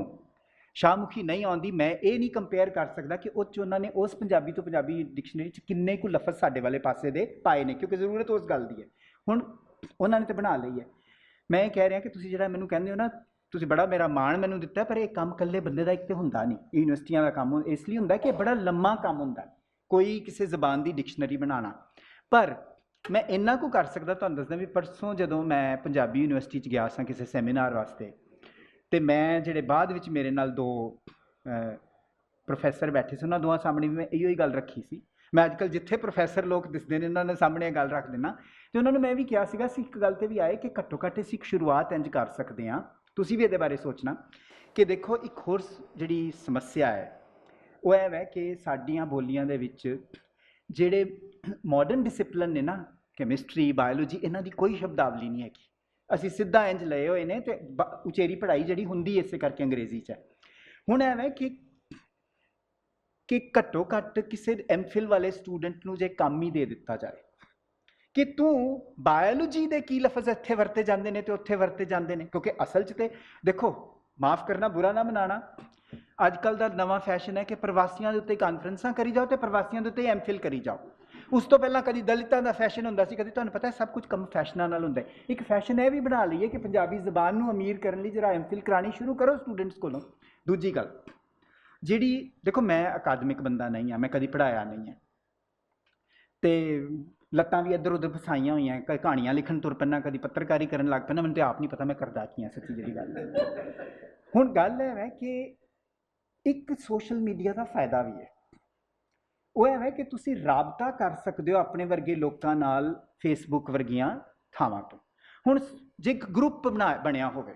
ਸ਼ਾਹਮੁਖੀ ਨਹੀਂ ਆਉਂਦੀ, ਮੈਂ ਇਹ ਨਹੀਂ ਕੰਪੇਅਰ ਕਰ ਸਕਦਾ ਕਿ ਉਹ 'ਚ ਉਹਨਾਂ ਨੇ ਉਸ ਪੰਜਾਬੀ ਤੋਂ ਪੰਜਾਬੀ ਡਿਕਸ਼ਨਰੀ 'ਚ ਕਿੰਨੇ ਕੁ ਲਫ਼ਜ਼ ਸਾਡੇ ਵਾਲੇ ਪਾਸੇ ਦੇ ਪਾਏ ਨੇ, ਕਿਉਂਕਿ ਜ਼ਰੂਰਤ ਉਸ ਗੱਲ ਦੀ ਹੈ। ਹੁਣ ਉਹਨਾਂ ਨੇ ਤਾਂ ਬਣਾ ਲਈ ਹੈ। ਮੈਂ ਇਹ ਕਹਿ ਰਿਹਾ ਕਿ ਤੁਸੀਂ ਜਿਹੜਾ ਮੈਨੂੰ ਕਹਿੰਦੇ ਹੋ ਨਾ, ਤੁਸੀਂ ਬੜਾ ਮੇਰਾ ਮਾਣ ਮੈਨੂੰ ਦਿੱਤਾ, ਪਰ ਇਹ ਕੰਮ ਇਕੱਲੇ ਬੰਦੇ ਦਾ ਇੱਕ ਤਾਂ ਹੁੰਦਾ ਨਹੀਂ। ਯੂਨੀਵਰਸਿਟੀਆਂ ਦਾ ਕੰਮ ਇਸ ਲਈ ਹੁੰਦਾ ਕਿ ਬੜਾ ਲੰਮਾ ਕੰਮ ਹੁੰਦਾ ਕੋਈ ਕਿਸੇ ਜ਼ਬਾਨ ਦੀ ਡਿਕਸ਼ਨਰੀ ਬਣਾਉਣਾ। ਪਰ ਮੈਂ ਇੰਨਾ ਕੁ ਕਰ ਸਕਦਾ, ਤੁਹਾਨੂੰ ਦੱਸਦਾ ਵੀ ਪਰਸੋਂ ਜਦੋਂ ਮੈਂ ਪੰਜਾਬੀ ਯੂਨੀਵਰਸਿਟੀ 'ਚ ਗਿਆ ਸਾਂ ਕਿਸੇ ਸੈਮੀਨਾਰ ਵਾਸਤੇ, ਤੇ ਮੈਂ ਜਿਹੜੇ ਬਾਅਦ ਵਿੱਚ ਮੇਰੇ ਨਾਲ 2 ਪ੍ਰੋਫੈਸਰ ਬੈਠੇ ਸੀ, ਉਹਨਾਂ ਦੋਵਾਂ ਸਾਹਮਣੇ ਵੀ ਮੈਂ ਇਹੋ ਹੀ ਗੱਲ ਰੱਖੀ ਸੀ। ਮੈਂ ਅੱਜ ਕੱਲ੍ਹ ਜਿੱਥੇ ਪ੍ਰੋਫੈਸਰ ਲੋਕ ਦਿਸਦੇ ਨੇ ਉਹਨਾਂ ਦੇ ਸਾਹਮਣੇ ਇਹ ਗੱਲ ਰੱਖ ਦਿੰਦਾ, ਅਤੇ ਉਹਨਾਂ ਨੂੰ ਮੈਂ ਵੀ ਕਿਹਾ ਸੀਗਾ, ਅਸੀਂ ਇੱਕ ਗੱਲ 'ਤੇ ਵੀ ਆਏ ਕਿ ਘੱਟੋ ਘੱਟ ਅਸੀਂ ਇੱਕ ਸ਼ੁਰੂਆਤ ਇੰਝ ਕਰ ਸਕਦੇ ਹਾਂ, ਤੁਸੀਂ ਵੀ ਇਹਦੇ ਬਾਰੇ ਸੋਚਣਾ ਕਿ ਦੇਖੋ ਇੱਕ ਹੋਰ ਜਿਹੜੀ ਸਮੱਸਿਆ ਹੈ ਉਹ ਇਹ ਹੈ ਕਿ ਸਾਡੀਆਂ ਬੋਲੀਆਂ ਦੇ ਵਿੱਚ ਜਿਹੜੇ ਮਾਡਰਨ ਡਿਸਿਪਲਿਨ ਨੇ ਨਾ, ਕੈਮਿਸਟਰੀ, ਬਾਇਓਲੋਜੀ, ਇਹਨਾਂ ਦੀ ਕੋਈ ਸ਼ਬਦਾਵਲੀ ਨਹੀਂ ਹੈਗੀ। ਅਸੀਂ ਸਿੱਧਾ ਇੰਝ ਲਏ ਹੋਏ ਨੇ, ਅਤੇ ਉਚੇਰੀ ਪੜ੍ਹਾਈ ਜਿਹੜੀ ਹੁੰਦੀ ਇਸੇ ਕਰਕੇ ਅੰਗਰੇਜ਼ੀ 'ਚ ਹੈ। ਹੁਣ ਐਵੇਂ ਕਿ ਘੱਟੋ ਘੱਟ ਕਿਸੇ ਐਮਫਿਲ ਵਾਲੇ ਸਟੂਡੈਂਟ ਨੂੰ ਜੇ ਕੰਮ ਹੀ ਦੇ ਦਿੱਤਾ ਜਾਏ ਕਿ ਤੂੰ ਬਾਇਓਲੋਜੀ ਦੇ ਕੀ ਲਫ਼ਜ਼ ਇੱਥੇ ਵਰਤੇ ਜਾਂਦੇ ਨੇ ਤੇ ਉੱਥੇ ਵਰਤੇ ਜਾਂਦੇ ਨੇ, ਕਿਉਂਕਿ ਅਸਲ 'ਚ ਤੇ ਦੇਖੋ, ਮਾਫ਼ ਕਰਨਾ, ਬੁਰਾ ਨਾ ਮਨਾਣਾ, ਅੱਜ ਕੱਲ੍ਹ ਦਾ ਨਵਾਂ ਫੈਸ਼ਨ ਹੈ ਕਿ ਪ੍ਰਵਾਸੀਆਂ ਦੇ ਉੱਤੇ ਕਾਨਫਰੰਸਾਂ ਕਰੀ ਜਾਓ ਅਤੇ ਪ੍ਰਵਾਸੀਆਂ ਦੇ ਉੱਤੇ ਐਮਫਿਲ ਕਰੀ ਜਾਓ। ਉਸ ਤੋਂ ਪਹਿਲਾਂ ਕਦੀ ਦਲਿਤਾਂ ਦਾ ਫੈਸ਼ਨ ਹੁੰਦਾ ਸੀ, ਕਦੀ ਤੁਹਾਨੂੰ ਪਤਾ ਸਭ ਕੁਝ ਕੰਮ ਫੈਸ਼ਨਾਂ ਨਾਲ ਹੁੰਦਾ ਹੈ। ਇੱਕ ਫੈਸ਼ਨ ਇਹ ਵੀ ਬਣਾ ਲਈਏ ਕਿ ਪੰਜਾਬੀ ਜ਼ਬਾਨ ਨੂੰ ਅਮੀਰ ਕਰਨ ਲਈ ਜਰਾ ਐਮਫਿਲ ਕਰਾਣੀ ਸ਼ੁਰੂ ਕਰੋ ਸਟੂਡੈਂਟਸ ਕੋਲੋਂ। ਦੂਜੀ ਗੱਲ ਜਿਹੜੀ ਦੇਖੋ, ਮੈਂ ਅਕਾਦਮਿਕ ਬੰਦਾ ਨਹੀਂ ਹਾਂ, ਮੈਂ ਕਦੀ ਪੜ੍ਹਾਇਆ ਨਹੀਂ ਹੈ, ਤੇ ਲੱਤਾਂ ਵੀ ਇੱਧਰ ਉੱਧਰ ਫਸਾਈਆਂ ਹੋਈਆਂ, ਕਹਾਣੀਆਂ ਲਿਖਣ ਤੁਰ ਪੈਣਾ, ਕਦੀ ਪੱਤਰਕਾਰੀ ਕਰਨ ਲੱਗ ਪੈਣਾ, ਮੈਨੂੰ ਤਾਂ ਆਪ ਨਹੀਂ ਪਤਾ ਮੈਂ ਕਰਦਾ ਕੀ ਹਾਂ, ਸੱਚੀ ਜਿਹੜੀ ਗੱਲ ਹੈ। ਹੁਣ ਗੱਲ ਇਹ ਹੈ ਕਿ ਇੱਕ ਸੋਸ਼ਲ ਮੀਡੀਆ ਦਾ ਫਾਇਦਾ ਵੀ ਹੈ, ਉਹ ਇਹ ਹੈ ਕਿ ਤੁਸੀਂ ਰਾਬਤਾ ਕਰ ਸਕਦੇ ਹੋ ਆਪਣੇ ਵਰਗੇ ਲੋਕਾਂ ਨਾਲ ਫੇਸਬੁੱਕ ਵਰਗੀਆਂ ਥਾਵਾਂ ਤੋਂ। ਹੁਣ ਜੇ ਇੱਕ ਗਰੁੱਪ ਬਣਿਆ ਹੋਵੇ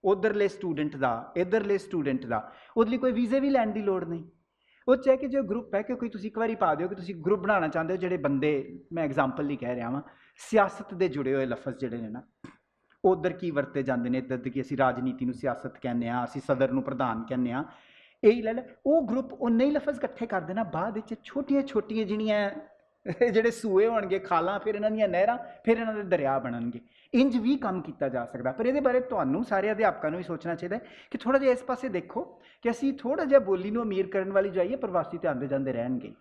ਉਧਰਲੇ ਸਟੂਡੈਂਟ ਦਾ, ਇੱਧਰਲੇ ਸਟੂਡੈਂਟ ਦਾ, ਉਹਦੇ ਲਈ ਕੋਈ ਵੀਜ਼ੇ ਵੀ ਲੈਣ ਦੀ ਲੋੜ ਨਹੀਂ। ਉਹ ਚਾਹੇ ਕਿ ਜੋ ਗਰੁੱਪ ਹੈ ਕਿ ਕੋਈ ਤੁਸੀਂ ਇੱਕ ਵਾਰੀ ਪਾ ਦਿਓ ਕਿ ਤੁਸੀਂ ਗਰੁੱਪ ਬਣਾਉਣਾ ਚਾਹੁੰਦੇ ਹੋ, ਜਿਹੜੇ ਬੰਦੇ, ਮੈਂ ਐਗਜ਼ਾਮਪਲ ਲਈ ਕਹਿ ਰਿਹਾ ਵਾਂ, ਸਿਆਸਤ ਦੇ ਜੁੜੇ ਹੋਏ ਲਫ਼ਜ਼ ਜਿਹੜੇ ਨੇ ਨਾ, ਉਧਰ ਕੀ ਵਰਤੇ ਜਾਂਦੇ ਨੇ, ਇੱਧਰ ਕਿ ਅਸੀਂ ਰਾਜਨੀਤੀ ਨੂੰ ਸਿਆਸਤ ਕਹਿੰਦੇ ਹਾਂ, ਅਸੀਂ ਸਦਰ ਨੂੰ ਪ੍ਰਧਾਨ ਕਹਿੰਦੇ ਹਾਂ, ਇਹੀ ਲੈ ਲੈ। ਉਹ ਗਰੁੱਪ ਉਨੇ ਹੀ ਲਫ਼ਜ਼ ਇਕੱਠੇ ਕਰ ਦੇਣਾ, ਬਾਅਦ ਵਿੱਚ ਛੋਟੀਆਂ ਛੋਟੀਆਂ ਜਿਹੜੀਆਂ ਜਿਹੜੇ ਸੂਏ ਹੋਣਗੇ, ਖਾਲਾਂ, ਫਿਰ ਇਹਨਾਂ ਦੀਆਂ ਨਹਿਰਾਂ, ਫਿਰ ਇਹਨਾਂ ਦੇ ਦਰਿਆ ਬਣਨਗੇ। ਇੰਜ ਵੀ ਕੰਮ ਕੀਤਾ ਜਾ ਸਕਦਾ। ਪਰ ਇਹਦੇ ਬਾਰੇ ਤੁਹਾਨੂੰ ਸਾਰੇ ਅਧਿਆਪਕਾਂ ਨੂੰ ਵੀ ਸੋਚਣਾ ਚਾਹੀਦਾ ਕਿ ਥੋੜ੍ਹਾ ਜਿਹਾ ਇਸ ਪਾਸੇ ਦੇਖੋ ਕਿ ਅਸੀਂ ਥੋੜ੍ਹਾ ਜਿਹਾ ਬੋਲੀ ਨੂੰ ਅਮੀਰ ਕਰਨ ਵਾਲੀ ਜਾਈਏ, ਪ੍ਰਵਾਸੀ ਤੇ ਆਉਂਦੇ ਜਾਂਦੇ ਰਹਿਣਗੇ।